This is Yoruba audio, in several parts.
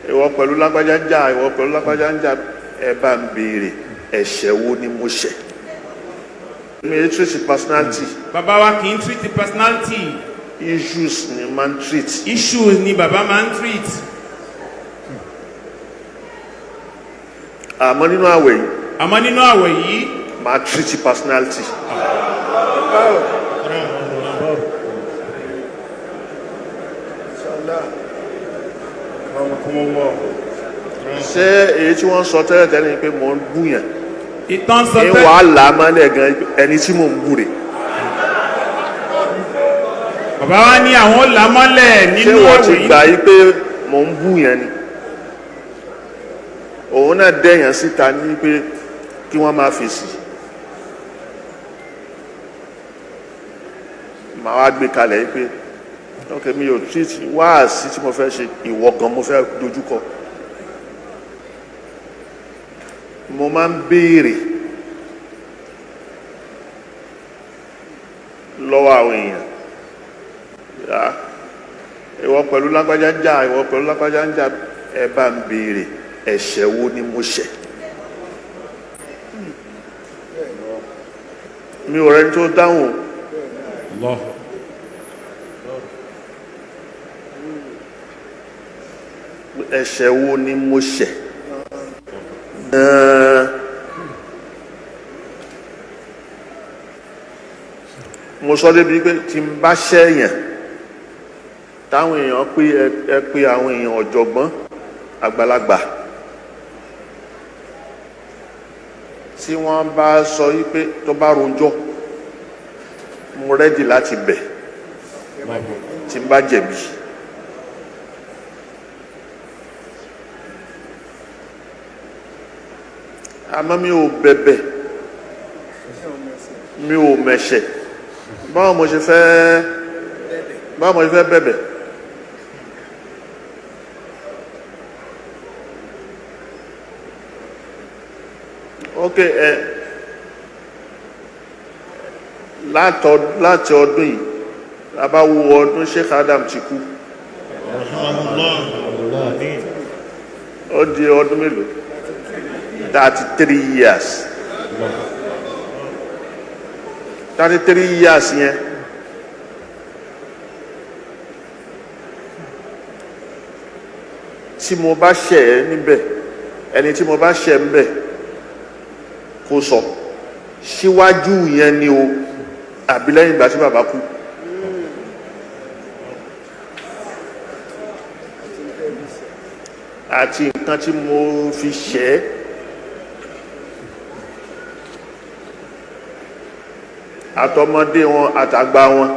ìwọ pẹ̀lú lágbájá ń jà, ìwọ pẹ̀lú lágbájá ń jà, ẹ bá ń béèrè ẹ̀ṣẹ̀ wo ni mo ṣẹ̀. mi ò treat personality. bàbá wa kì í treat personality. issues ni man treat. issues ni bàbá máa ń treat. àmọ́ nínú àwẹ̀ yìí. àmọ́ nínú àwẹ̀ yìí. máa treat personality. ṣé èyí tí wọ́n sọ tẹ́lẹ̀ tẹ́lẹ̀ ni pé mò ń bú yẹn. ìtàn sọ tẹ́lẹ̀. ní wàhálà mọ́lẹ̀ gan ẹni tí mò ń bú rè. bàbá wa ní àwọn làmọ́lẹ̀ nínú àwẹ̀ yìí. ṣé wọ́n ti gbà yí pé mò ń bú yẹn ni. òun náà dẹ̀yàn síta ní pé kí wọ́n máa fèsì. màá wá gbé kalẹ̀ yí pé ok mi ò treat wáàsí tí mo fẹ́ ṣe ìwọ gan mo fẹ́ dojúkọ. mo máa ń béèrè lọ́wọ́ àwọn èèyàn ìwọ pẹ̀lú lágbájá ń jà, ìwọ pẹ̀lú lágbájá ń jà, ẹ bá ń béèrè ẹ̀ṣẹ̀ wo ni mo ṣẹ̀. mi ò rẹni tó dáhùn. ẹ̀ṣẹ̀ wo ni mo ṣẹ̀. mo sọ débi pé tí n bá ṣẹ̀yàn táwọn èèyàn pé ẹ pé àwọn èèyàn ọ̀jọ̀gbọ́n àgbàlagbà tí wọ́n bá sọ wípé tó bá rojọ́ mo rẹ́dì láti bẹ̀ tí n bá jẹ̀bi. àmọ́ mi ò bẹ̀bẹ̀, mi ò mẹ̀ṣẹ̀, báwo mo ṣe fẹ́ bẹ̀bẹ̀. ok láti ọdún yìí a bá wo ọdún Sheikh Adam ti kú ó di ọdún mélòó 33 years 33 years yẹn tí mo bá ṣẹ̀ ẹ́ níbẹ̀ ẹni tí mo bá ṣẹ̀ ń bẹ̀ kó sọ síwájú yẹn ni o àbí lẹ́yìn ìgbà tí bàbá kú. àti nǹkan tí mo fi ṣẹ̀ ẹ́ àtọmọdé wọn àtàgbà wọn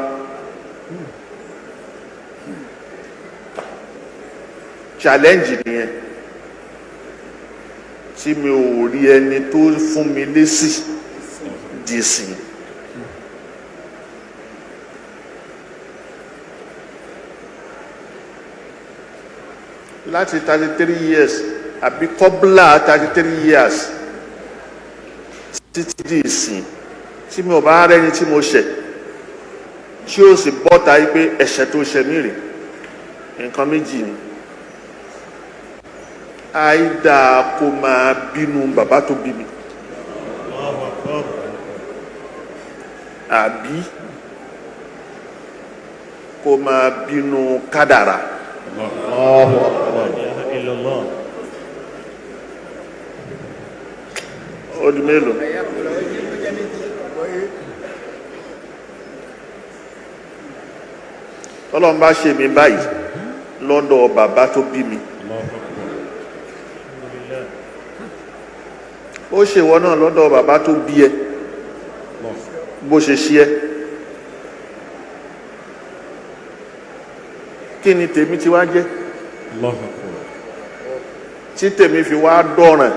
challenge nìyẹn tí mi ò rí ẹni tó fún mi lésì dì sí. láti 33 years àbí kọ́bílà 33 years títí dì sí tí mi ò bá rẹ́ni tí mo ṣẹ̀ tí ó sì bọ́ta yí pé ẹ̀ṣẹ̀ tó ṣẹ̀ mí rè nǹkan méjì ni. àìdá kó máa bínú bàbá tó bí mi àbí kó máa bínú kádàrá. ó di mélòó. Ọlọ́run bá ṣe mi báyìí lọ́dọ̀ bàbá tó bí mi ó ṣe ìwọ náà lọ́dọ̀ bàbá tó bí ẹ bó ṣe ṣe ẹ́. kí ni tèmi ti wá jẹ́ tí tèmi fi wá dọ̀ràn.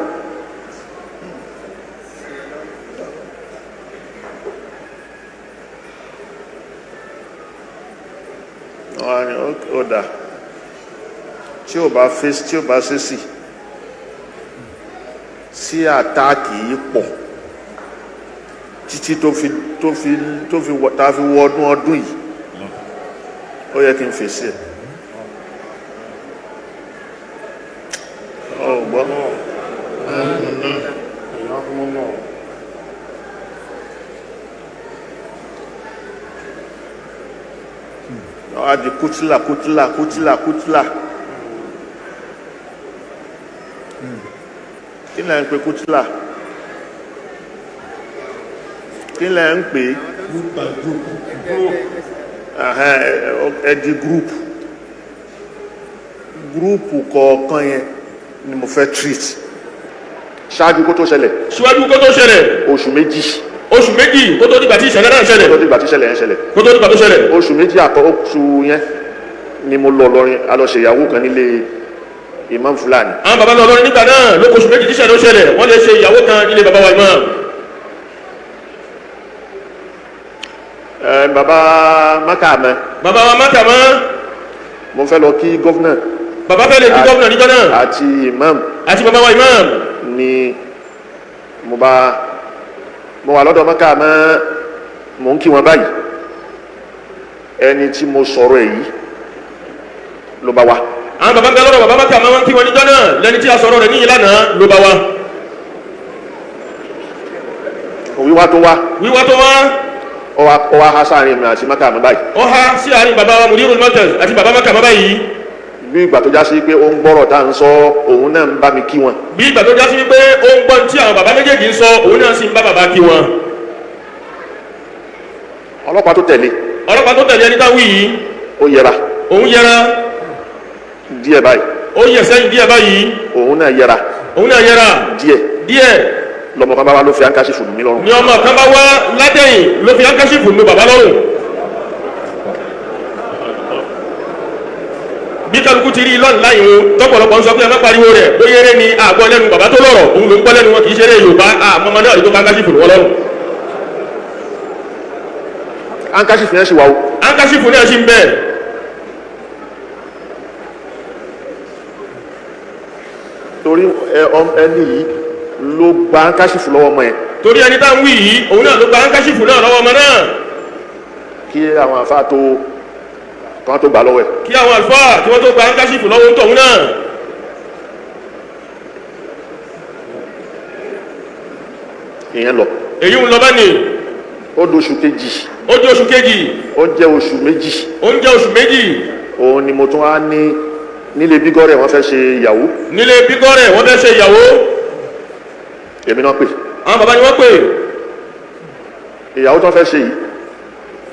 ọ̀dà tí ò bá fèsì tí ò bá ṣèṣì sí àtáàkì yìí pọ̀ títí tó fi ta fi wọ ọdún yìí ó yẹ kí n fèsì ẹ̀. gbọ́. Wọ́n á di kútìlà kútìlà kútìlà kútìlà. Kí lẹ́ ń pe kútìlà? Kí lẹ́ ń pè? Ẹ di gúrùpù. Gúrùpù kọ̀ọ̀kan yẹn ni mo fẹ́ treat. Ṣáájú kó tó ṣẹlẹ̀. Ṣíwájú kó tó ṣẹlẹ̀. Oṣù méjì. Oṣù méjì kó tó dìgbà tí ìṣẹ̀lẹ̀ náà ṣẹlẹ̀. Kó tó dìgbà tí ìṣẹ̀lẹ̀ yẹn ṣẹlẹ̀. Kó tó dìgbà tó ṣẹlẹ̀. Oṣù méjì oṣù yẹn ni mo lọ lọrin a lọ ṣe ìyàwó kan nílé Imam Fulani. Àwọn bàbá lọ lọrin nígbà náà ló oṣù méjì tí ìṣẹ̀lẹ̀ ó ṣẹlẹ̀ wọ́n lè ṣe ìyàwó kan nílé bàbá wa Imam. Bàbá Mákàmẹ́. Bàbá wa Mákàmẹ́. Mo fẹ́ lọ kí gọ́fúnà. Bàbá fẹ́ lè kí gọ́fúnà níjọ́ náà. Àti Imam. Àti bàbá wa Imam. Ni mo wà lọ́dọ̀ Mákàmẹ́ mo ń kí wọn báyìí. Ẹni tí mo sọ̀rọ̀ èyí ló bá wá. Àwọn bàbá ń bẹ lọ́dọ̀ bàbá Mákàmẹ́ wọn kí wọn níjọ́ náà lẹ́ni tí a sọ̀rọ̀ rẹ̀ níyì lánàá ló bá wá. Wíwá tó wá. Wíwá tó wá. Ó wá há sáàrin mi àti Mákàmẹ́ báyìí. Ó há sí àárín bàbá wa Mudirul Markaz àti bàbá Mákàmẹ́ báyìí. Bí ìgbà tó já sí pé ó ń gbọ́rọ̀ tá à ń sọ òun náà ń bá mi kí wọn. Bí ìgbà tó já sí pé ó ń gbọ́n tí àwọn bàbá méjèèjì ń sọ òun náà sì ń bá bàbá kí wọn. Ọlọ́pàá tó tẹ̀lé. Ọlọ́pàá tó tẹ̀lé ẹni tá wí yìí. Ó yẹra. Òun yẹra. Díẹ̀ báyìí. Ó yẹ sẹ́yìn díẹ̀ báyìí. Òun náà yẹra. Òun náà yẹra. Díẹ̀. Lọmọ kan bá wá ló fi áńkáṣífù nù mí lọ́rùn. Ni ọmọ kan bá wá látẹ̀yìn ló fi áńkáṣífù nù bàbá lọ́rùn. Bí kálukú ti rí lọ́nà láyìn o tọ́pọ̀lọpọ̀ ń sọ pé ẹ má pariwo rẹ̀ bóyá eré ni àgbọ̀ lẹ́nu bàbá tó lọ́rọ̀ òun ló ń gbọ́ lẹ́nu wọn kì í ṣeré Yorùbá àmọ́mọ́ náà tó áńkáṣífù nù wọ́n lọ́rùn. Áńkáṣífù yẹn ṣì wà o. Áńkáṣífù náà ṣì ń bẹ. Torí ẹni yìí ló gba áńkáṣífù lọ́wọ́ ọmọ yẹn. Torí ẹni tá ń wí yìí òun náà ló gba áńkáṣífù náà lọ́wọ́ ọmọ náà. Kí àwọn àfáà tó gbà lọ́wọ́ ẹ̀. Kí àwọn àlùfáà tí wọ́n tó gba áńkáṣífù lọ́wọ́ ń tọ̀hún náà. Ìyẹn lọ. Èyí ń lọ bá ní. Ó di oṣù kejì. Ó di oṣù kejì. Ó jẹ́ oṣù méjì. Ó ń jẹ́ oṣù méjì. Òun ni mo tún wá nílé Bígọ́rẹ̀ wọ́n fẹ́ ṣe ìyàwó. Nílé Bígọ́rẹ̀ wọ́n fẹ́ ṣe ìyàwó. Èmi náà pè. Àwọn bàbá ni wọ́n pè. Ìyàwó tó fẹ́ ṣe yìí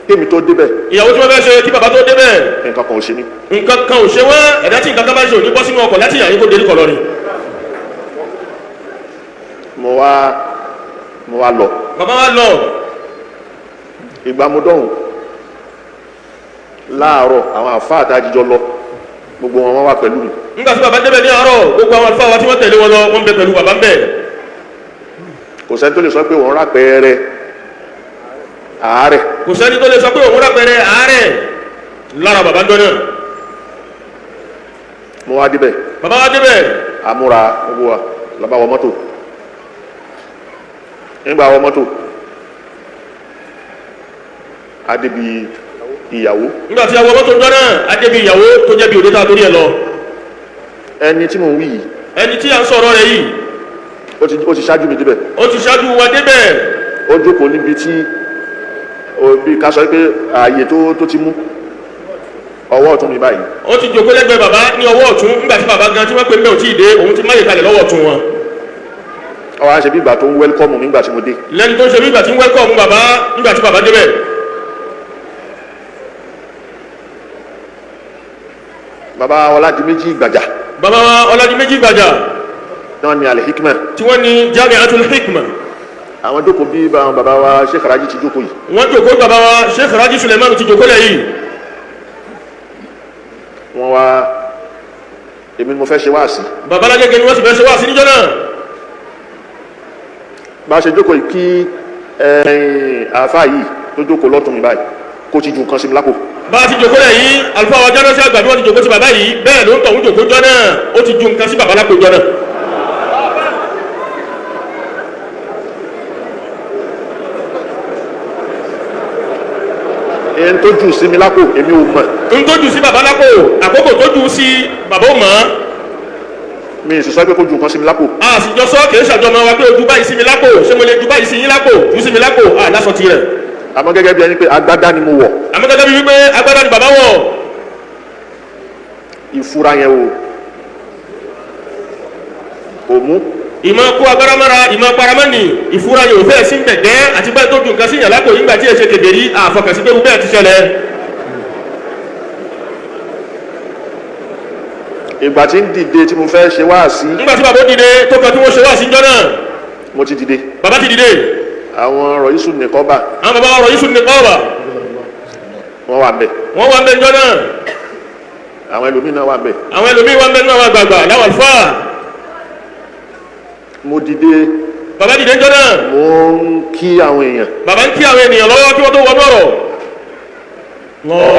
kémi tó débẹ̀. Ìyàwó tí wọ́n fẹ́ ṣe kí bàbá tó débẹ̀. Nǹkan kan ò ṣe mí. Nǹkan kan ò ṣe wọ́n ẹ̀dá tí nǹkan kan bá ṣe òní bọ́ sínú ọkọ̀ láti yàrá kó délé kọ̀ lọ́rin. Mo wá lọ. Bàbá wa lọ. Ìgbà mo dọ̀hùn láàárọ̀ àwọn àfáà àtàjíjọ lọ gbogbo wọn wà pẹ̀lú mi. Nígbà tí bàbá débẹ̀ ní àárọ̀ gbogbo àwọn àlùfáà wa tí wọ́n tẹ̀lé wọn lọ wọ́n bẹ pẹ̀lú bàbá ń bẹ̀. Kò sẹ́ni tó lè sọ pé òun rà pẹ́ẹ́rẹ́ àárẹ̀. Kò sẹ́ni tó lè sọ pé òun rà pẹ́ẹ́rẹ́ àárẹ̀ lára bàbá ń dọ́nà. Mo wá débẹ̀. Bàbá wa débẹ̀. Àmúra gbogbo wa lọ́ba wọ mọ́tò. Nígbà wọ mọ́tò adébi ìyàwó. Nígbà tí a wọ mọ́tò ń dọ́nà adébi ìyàwó tó jẹ́ bí òde tá a torí ẹ̀ lọ. Ẹni tí mò ń wí yìí. Ẹni tí à ń sọ̀rọ̀ rẹ̀ yìí. Ó ti ṣáájú mi débẹ̀. Ó ti ṣáájú wa débẹ̀. Ó jókòó níbi tí bí ká sọ pé ààyè tó ti mú ọwọ́ ọ̀tún mi báyìí. Ó ti jókòó lẹ́gbẹ̀ẹ́ bàbá ní ọwọ́ ọ̀tún nígbà tí bàbá gan tí wọ́n pè mẹ́ ò tí ì dé òun ti máyè kalẹ̀ lọ́wọ́ ọ̀tún wọn. Ó wá ṣe bí ìgbà tó ń wẹ́lkọ́mù nígbà tí mo dé. Lẹ́ni tó ń ṣe bí ìgbà tí ń wẹ́lkọ́mù bàbá nígbà tí bàbá débẹ̀. Bàbá Ọládìméjì Ìgbàjà. Bàbá Ọládìméjì Ìgbàjà. Náà ni Al-Hikma. Tí wọ́n ní Jami'atul Hikma. Àwọn jókòó bí bàbá wa Sheikh Raji ti jókòó yìí. Wọ́n jókòó bàbá wa Sheikh Raji Sulaimon ti jókòó lẹ̀ yìí. Wọ́n wá èmi ni mo fẹ́ ṣe wáàsí. Bàbá Lagege ni wọ́n sì fẹ́ ṣe wáàsí níjọ́ náà. Bá a ṣe jókòó yìí kí àáfàá yìí tó jókòó lọ́tún mi báyìí kó ti ju nǹkan sí mi lápò. Bá a ti jókòó lẹ̀ yìí àlùfáà wa jọ́nà sí àgbà bí wọ́n ti jókòó sí bàbá yìí bẹ́ẹ̀ ló ń tọ̀hún jókòó jọ́ náà ó ti ju nǹkan sí bàbá lápò jọ́ náà. Ẹni tó jù sí mi lápò èmi ò mọ̀. N tó jù sí bàbá lápò àkókò tó jù sí bàbá ò mọ̀. mi sì sọ pé kó ju nǹkan sí mi lápò. a sì jọ sọ kì í ṣàjọmọ wa pé ojú báyìí sí mi lápò ṣé mo lè ju báyìí sí yín lápò ju sí mi lápò a lásọ tirẹ̀. àmọ́ gẹ́gẹ́ bí ẹni pé agbádá ni mo wọ̀. àmọ́ gẹ́gẹ́ bí wípé agbádá ni bàbá wọ̀. ìfura yẹn o mú. ìmọ̀ kó agbára mọ́ra ìmọ̀ paramọ́nì ìfura yóò fẹ́ sí gbẹ̀gbẹ́ àti bẹ́ẹ̀ tó ju nǹkan sí yàn lápò yín gbà tí ẹ ṣe kèbèrí àfọkànsí pé bẹ́ẹ̀ ti ṣẹlẹ̀. ìgbà tí ń dìde tí mo fẹ́ ṣe wáàsí. nígbà tí bàbá dìde tó kàn tí wọ́n ṣe wáàsí ńjọ́ náà. mo ti dìde. bàbá ti dìde. àwọn ọ̀rọ̀ yìí sùn nìkan bá. àwọn bàbá ọ̀rọ̀ yìí sùn nìkan bá. wọ́n wà ńbẹ̀. wọ́n wà ńbẹ̀ ńjọ́ náà. àwọn ẹlòmíì náà wà ńbẹ̀. àwọn ẹlòmíì wà ńbẹ̀ náà wà gbàgbà láwọn àlùfáà. mo dìde. bàbá dìde ńjọ́ náà. mo ń kí àwọn èèyàn. bàbá ń kí àwọn ènìyàn lọ́wọ́ kí wọ́n tó wọnú ọ̀rọ̀.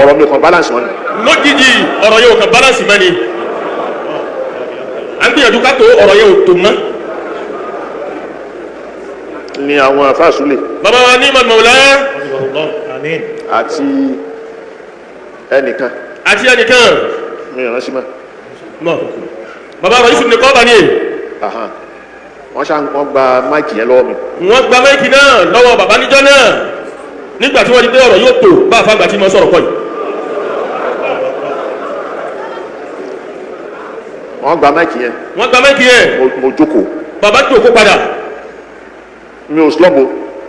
ọ̀rọ̀ mi kàn balance wọn. lójijì ọ̀rọ̀ yóò kàn balance mẹ́ni. à ń gbìyànjú ká tó ọ̀rọ̀ yẹn ò tó mọ́. ni àwọn àfáàsúlẹ̀. bàbá wa ní mọ̀lá. àti ẹnìkan. mi ò rántí mọ́. bàbá ọ̀rọ̀ yìí sùn ní kọ́ọ̀bà ni. wọ́n gba máìkì yẹn lọ́wọ́ mi. wọ́n gba máìkì náà lọ́wọ́ bàbá níjọ́ náà nígbà tí wọ́n di pé ọ̀rọ̀ yóò tó bá àfàgbà tí mo sọ̀rọ̀ kọ́ yìí. wọ́n gba máìkì yẹn. mo jókòó. bàbá jókòó padà. mi ò slọ́ọ̀bù.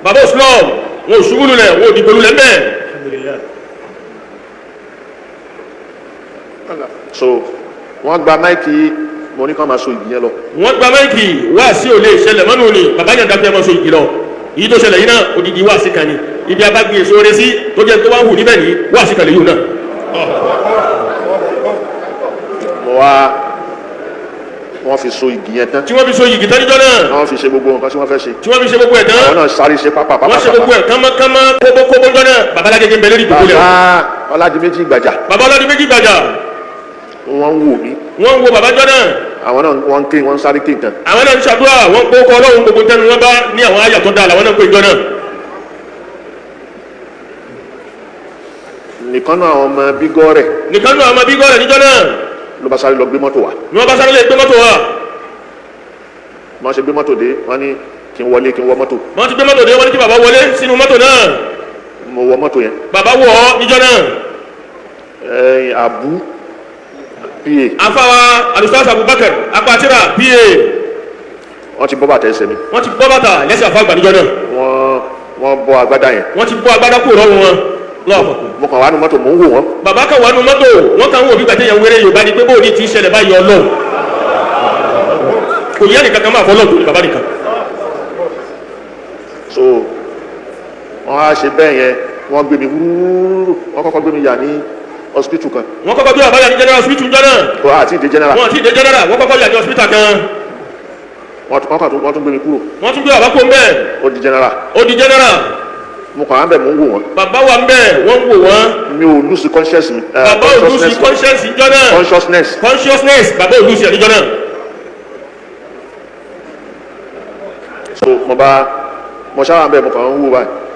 bàbá ò slọ́ọ̀bù wọn ò ṣubú lulẹ̀ wọn ò dìbò lulẹ̀ mẹ́ẹ̀. so wọ́n gba máìkì mo ní kàn máa so igi yẹn lọ. wọ́n gba máìkì wá sí òlé ìṣẹ̀lẹ̀ mọ́nù ni bàbá yẹn dákẹ́ máa so igi lọ èyí tó ṣẹlẹ̀ yìí náà odidi wá sí kan ni ibi abágbé èso rẹ sí tó jẹ́ tó wá ń hù níbẹ̀ ní wá sí kan lè yìí náà. wọ́n fi so igi yẹn tán. tí wọ́n fi so igi tán níjọ́ náà. wọ́n fi ṣe gbogbo nǹkan tí wọ́n fẹ́ ṣe. tí wọ́n fi ṣe gbogbo ẹ̀ tán. àwọn náà sáré ṣe pápá. wọ́n ṣe gbogbo ẹ̀ kánmọ́kánmọ́ kóbókóbó jọ náà bàbá Lagege ń bẹ lórí ìdókòlẹ̀. bàbá Ọládìméjì Gbàjà. bàbá Ọládìméjì Gbàjà. wọ́n ń wò mí. wọ́n ń wo bàbá jọ náà. àwọn náà wọ́n ń ké wọ́n ń sáré ké nǹkan. àwọn náà ń ṣàdúrà wọ́n kó kọ́ ọlọ́run gbogbo tẹnu wọn bá ní àwọn àyà tó dáa làwọn náà ń pè jọ náà. nìkan náà àwọn ọmọ bígọ́ rẹ̀. níjọ́ náà. ló bá sáré lọ gbé mọ́tò wá. wọ́n ṣe gbé mọ́tò dé wọ́n ní kí n wọlé kí n wọ mọ́tò. wọ́n ti gbé mọ́tò dé wọ́n ní kí bàbá wọlé sínú mọ́tò náà. mo wọ mọ́tò yẹn. bàbá wọ̀ ọ́ níjọ́ náà. àbú pa. àfàwà alustaz Abubakar apatira pa. wọ́n ti bọ́ bàtà ẹsẹ̀ mi. wọ́n ti bọ́ bàtà lẹ́sẹ̀ àfàgbà níjọ́ náà. wọ́n bọ́ agbádá yẹn. wọ́n ti bọ́ agbádá kúrò lọ́rùn wọn. mo kàn wá nu mọ́tò mò ń wò wọ́n. bàbá kan wà nu mọ́tò wọ́n kàn ń wò bí gbàtẹ́ yẹn wéré Yorùbá ni pé bóò ní ti ṣẹlẹ̀ báyìí Ọlọ́run kò yẹ nìkan kan máa fọ́ lọ́dún bàbá nìkan. so wọ́n á ṣe bẹ́ẹ̀ yẹn wọ́n gbé mi wúrúrú wọ́n kọ́kọ́ gbé mi yà ní hospital kan. wọ́n kọ́kọ́ gbé bàbá yà ní general hospital jọ náà. kò àti ìdè general. wọ́n àti ìdè general wọ́n kọ́kọ́ yà ní hospital kan. wọ́n tún gbé mi kúrò. wọ́n tún gbé bàbá kó ń bẹ́ẹ̀. ó di general. mo kàn án bẹ̀ mò ń wò wọ́n. bàbá wa ń bẹ̀ wọ́n ń wò wọ́n. mi ò lùsì conscience mi. bàbá ò lùsì conscience jọ náà. consciousness bàbá ò lùsì ẹ̀níjọ náà. so mo ṣáà ń bẹ̀ mo kàn ń wò báyìí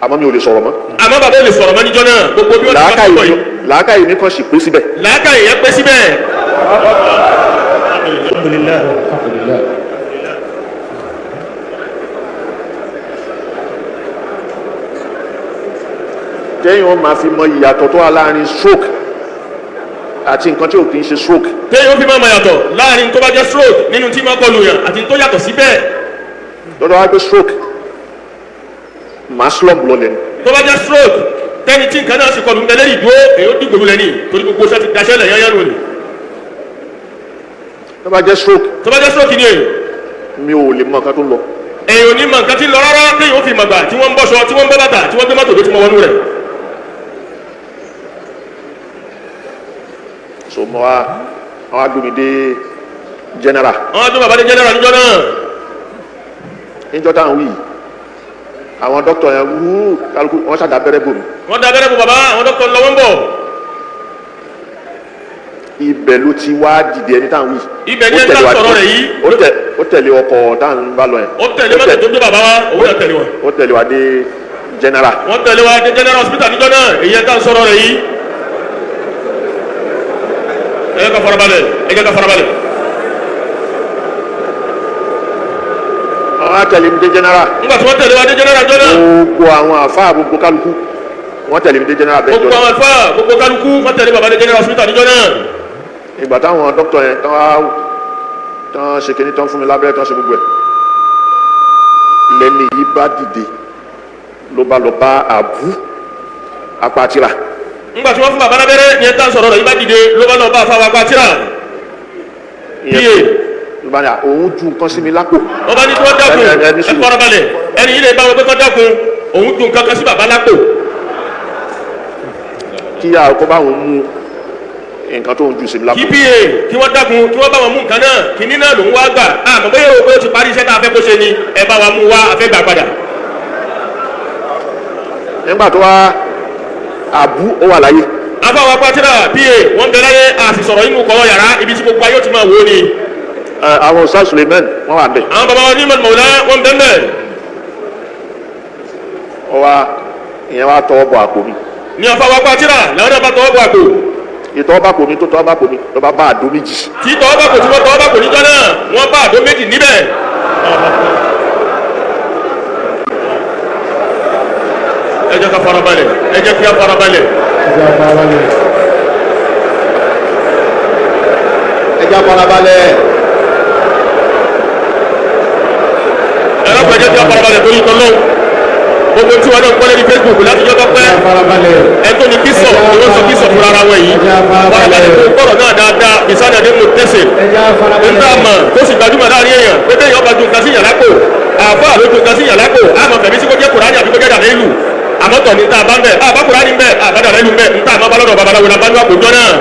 àmọ́ mi ò lè sọ̀rọ̀ mọ́. àmọ́ bàbá ò lè sọ̀rọ̀ mọ́ níjọ́ náà gbogbo bí wọ́n ti bá sọ̀rọ̀ yìí. làákàyè mi kàn sì pé síbẹ̀. làákàyè yẹn pé síbẹ̀. téèyàn máa fi mọ ìyàtọ̀ tó wà láàrin stroke àti nǹkan tí ò kì í ṣe stroke. téèyàn fi máa mọ ìyàtọ̀ láàrin tó bá jẹ́ stroke nínú tí máa kọlù yàn àti tó yàtọ̀ síbẹ̀. lọ́dọ̀ wá pé stroke máa slump lọlẹ̀ ni. tó bá jẹ́ stroke tẹ́ni tí nǹkan náà sì kọlù ńlẹ̀ lẹ́yìn dúró èyí ó dìgbòlù lẹ́ni torí gbogbo ṣẹ́ ti daṣẹ́ lẹ̀ yányán lónìí. tó bá jẹ́ stroke ni èyí. mi ò lè mọ nǹkan tó ń lọ. èyí ò ní mọ nǹkan tí ń lọ rárá téèyàn ó fi mọ̀gbà tí wọ́n ń bọ́ṣọ tí wọ́n ń bọ́ bàtà tí wọ́n gbé mọ́tò dé tí wọ́n wọnú rẹ̀. so mo wá gbé mi dé general. wọ́n á gbé bàbá dé general níjọ́ náà. níjọ́ táwọn wí àwọn dókítà yẹn kálukú wọ́n ṣàdá abẹ́rẹ́ bò mí. wọ́n dá abẹ́rẹ́ bò bàbá àwọn dókítà lọ́wọ́ ń bọ̀. ibẹ̀ ló ti wá dìde ẹni táwọn wí. ibẹ̀ ni ẹni tá sọ̀rọ̀ rẹ̀ yìí. ó tẹ̀lé ọkọ̀ táwọn bá lọ yẹn. ó tẹ̀lé mọ́tò tó gbé bàbá wa òun náà tẹ̀lé wọn. ó tẹ̀lé wa dé general. wọ́n tẹ̀lé wa dé general hospital níjọ́ náà èyí ẹni tá sọ̀rọ̀ rẹ̀ yìí. ẹ ká farabalẹ̀ ẹ ká farabalẹ̀. àwọn àtẹ̀lé mi dé general. nígbà tí wọ́n tẹ̀lé wa dé general jọ́nà. gbogbo àwọn àfáà gbogbo kálukú wọ́n tẹ̀lé mi dé general bẹ́ẹ̀ jọ́nà. gbogbo àwọn àfáà gbogbo kálukú wọ́n tẹ̀lé baba dé general hospital níjọ́ náà. ìgbà táwọn dókítà yẹn tán ṣe kíní tán fún mi lábẹ́rẹ́ tán ṣe gbogbo ẹ̀ lẹ́ni yìí bá dìde ló bá lọ bá àbú apátira. nígbà tí wọ́n fún baba lábẹ́rẹ́ yẹn tán sọ̀rọ̀ yìí bá dìde ló bá lọ bá afáwa apátira. ìbáni òun ju nǹkan sí mi lápò. wọ́n bá ní kí wọ́n dákun ẹ farabalẹ̀ ẹni yìí lè bá wọn pé kí wọ́n dákun òun ju nǹkan kan sí baba lápò. kí àkókò bá wọn mú nǹkan tó ń ju sí mi lápò. kí pa kí wọ́n dákun kí wọ́n bá wọn mú nǹkan náà kìíní náà lòún wá gbà àmọ́ bóyá o pé o ti parí iṣẹ́ tá a fẹ́ kó ṣe ni ẹ bá wa mú wá a fẹ́ gbà padà. nígbà tó wá àbú ó wà láyé. afáwa pátírà pa wọ́n bẹ láyé a sì sọ̀rọ̀ inú kọ́ yàrá ibi tí gbogbo ayé ó ti máa wò ó ni. àwọn Sheikh Sulaimon wọ́n wà bẹ̀. àwọn baba wa ní mọ̀lá wọ́n bẹ̀ bẹ̀. ìyẹn wá tọwọ́ bọ àpò mi. ní afáwa pátírà làwọn náà bá tọwọ́ bọ àpò. ìtọwọ́ bá pò mi tó tọwọ́ bá pò mi ló bá bá àdó méjì. tí tọwọ́ bá pò tí wọ́n tọwọ́ bá pò níjọ́ náà wọ́n bá àdó méjì níbẹ̀. ẹ jẹ́ ká farabalẹ̀ ẹ jẹ́ kí á farabalẹ̀. ẹ jẹ́ farabalẹ̀. ẹ lọ́pọ̀ ẹ jẹ́ kí á farabalẹ̀ torí ìtọ́ lọ́wọ́ gbogbo tí wọn náà ń gbọ́ lórí Facebook láti jọ́ tọ́pẹ́ ẹ tó ní kíso ni wọ́n sọ kíso fúnra ara wọn yìí farabalẹ̀ tó gbọ́dọ̀ náà dáadáa bisana ní mo tẹ̀sẹ̀ nígbà mọ̀ tó sì gbajúmọ̀ láàrin èèyàn pé bẹ́ẹ̀ yọba ju nǹkan sí yàrá kò àbá ló ju nǹkan sí yàrá kò àmọ̀ fẹ̀mí sí kó jẹ́ Kùránì àbí kó jẹ́ dàdé ìlú àmọ́ tọ̀ ní ta bá ń bẹ̀ àbá Kùránì ń bẹ̀ àbá dàdé ìlú ń bẹ̀ níta àmọ́ balọ̀dọ̀ babaláwo la bá ní àpòjọ́ náà.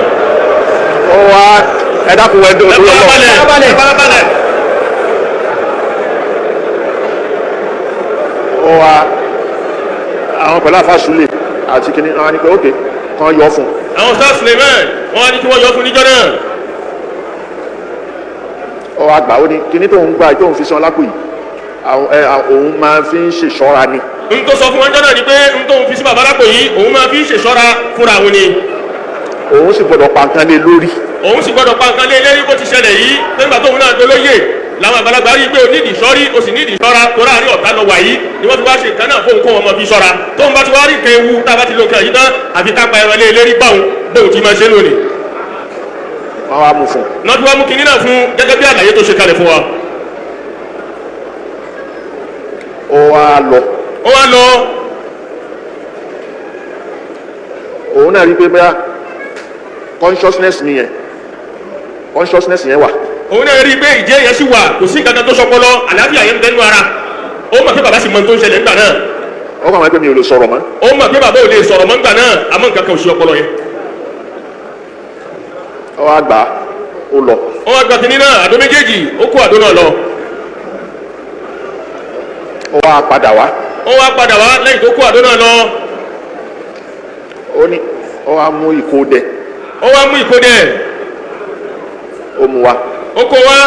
ó wá ẹ dákun ẹ dúró farabalẹ̀. ó wá àwọn pẹ̀lú àfàsúlẹ̀ àti kìnnì àwọn ni pé ókè kan yọ fún. àwọn Sheikh Sulaimon wọ́n á ní kí wọ́n yọ fún níjọ́ náà. ó wá gbà ó ní kìnnì tó ń gbà tó ń fi san lápò yìí òun máa fi ń ṣèṣọ́ra ni. n tó sọ fún wọn jọ́nà ni pé n tó ń fi sí bàbá lápò yìí òun máa fi ń ṣèṣọ́ra fúnra òun ni. òun sì gbọ́dọ̀ pa nǹkan lé lórí. òun sì gbọ́dọ̀ pa nǹkan lé lérí bó ti ṣẹlẹ̀ yìí nígbà tóun náà dolóyè làwọn àgbàlagbà rí i pé o ní ìdìsọ́rí o sì ní ìdìsọ́ra tó láàrin ọ̀tá lọ wà yìí ni wọ́n fi wá ṣe nǹkan náà fóun kó wọn mọ fi ṣọ́ra tóun bá ti wá rí nǹkan ewu tá a bá ti lo nǹkan yìí tán àfi ká pa ẹran lé lérí báwọn bóun ti máa ṣe lónìí. wọ́n wá mú fún. náà tí wọ́n mú kinní náà fún gẹ́gẹ́ bí àlàyé tó ṣe kalẹ̀ fún wa. ó wá lọ. òun náà rí i pé bẹ́ẹ̀ consciousness yẹn wà. òun náà rí i pé ìjẹ́ yẹn sì wà kò sí nǹkan kan tó sọpọlọ àlàáfíà yẹn ń bẹnu ara ó mọ̀ pé bàbá sì mọ tó ń ṣẹlẹ̀ nígbà náà. ó mọ̀ pé mi ò lè sọ̀rọ̀ mọ́. ó mọ̀ pé bàbá ò lè sọ̀rọ̀ mọ́ nígbà náà àmọ́ nǹkan kan ò sí ọpọlọ yẹn. ó wá gbà ó lọ. ó wá gba kínní náà àdó méjèèjì ó kó àdó náà lọ. ó wá padà wá. lẹ́yìn tó kó àdó náà lọ. ó wá mú ìkódẹ. ó mú wa. ó kó wá.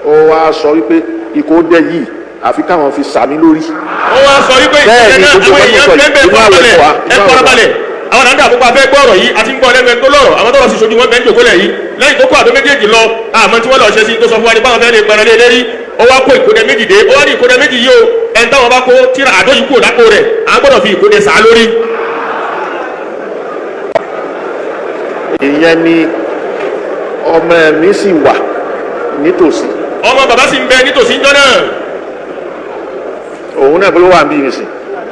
ó wá sọ wípé ìkódẹ yìí àfi káwọn fi sàmì lórí. ó wá sọ wípé ìkódẹ náà àwọn èèyàn bẹ́ẹ̀ farabalẹ̀ àwọn àdá àkókò afẹ́ gbọ́ ọ̀rọ̀ yìí àti ń gbọ́ lẹ́nu tó lọ́rọ̀ àwọn tọ́rọ̀ sì sojú wọn bẹ́ẹ̀ ń jòkólẹ̀ yìí lẹ́yìn tó kó àdó méjèèjì lọ àmọ́ tí wọ́n lọ ṣe sí tó sọ fún wa ní báwọn fẹ́ lè gbẹ̀rẹ̀ lé lérí ó wá kó ìkódẹ méjì dé ó wá ní ìkódẹ méjì yìí o ẹni táwọn bá kó tíra àdó yìí kúrò lápò rẹ̀ à ń gbọ́dọ̀ fi ìkódẹ sàá lórí. ìyẹn ni ọmọ mi sì wà nítòsí. ọmọ bàbá sì ń bẹ nítòsí ńjọ́ náà. òun náà bolo wà ń bí ìrìnsìn.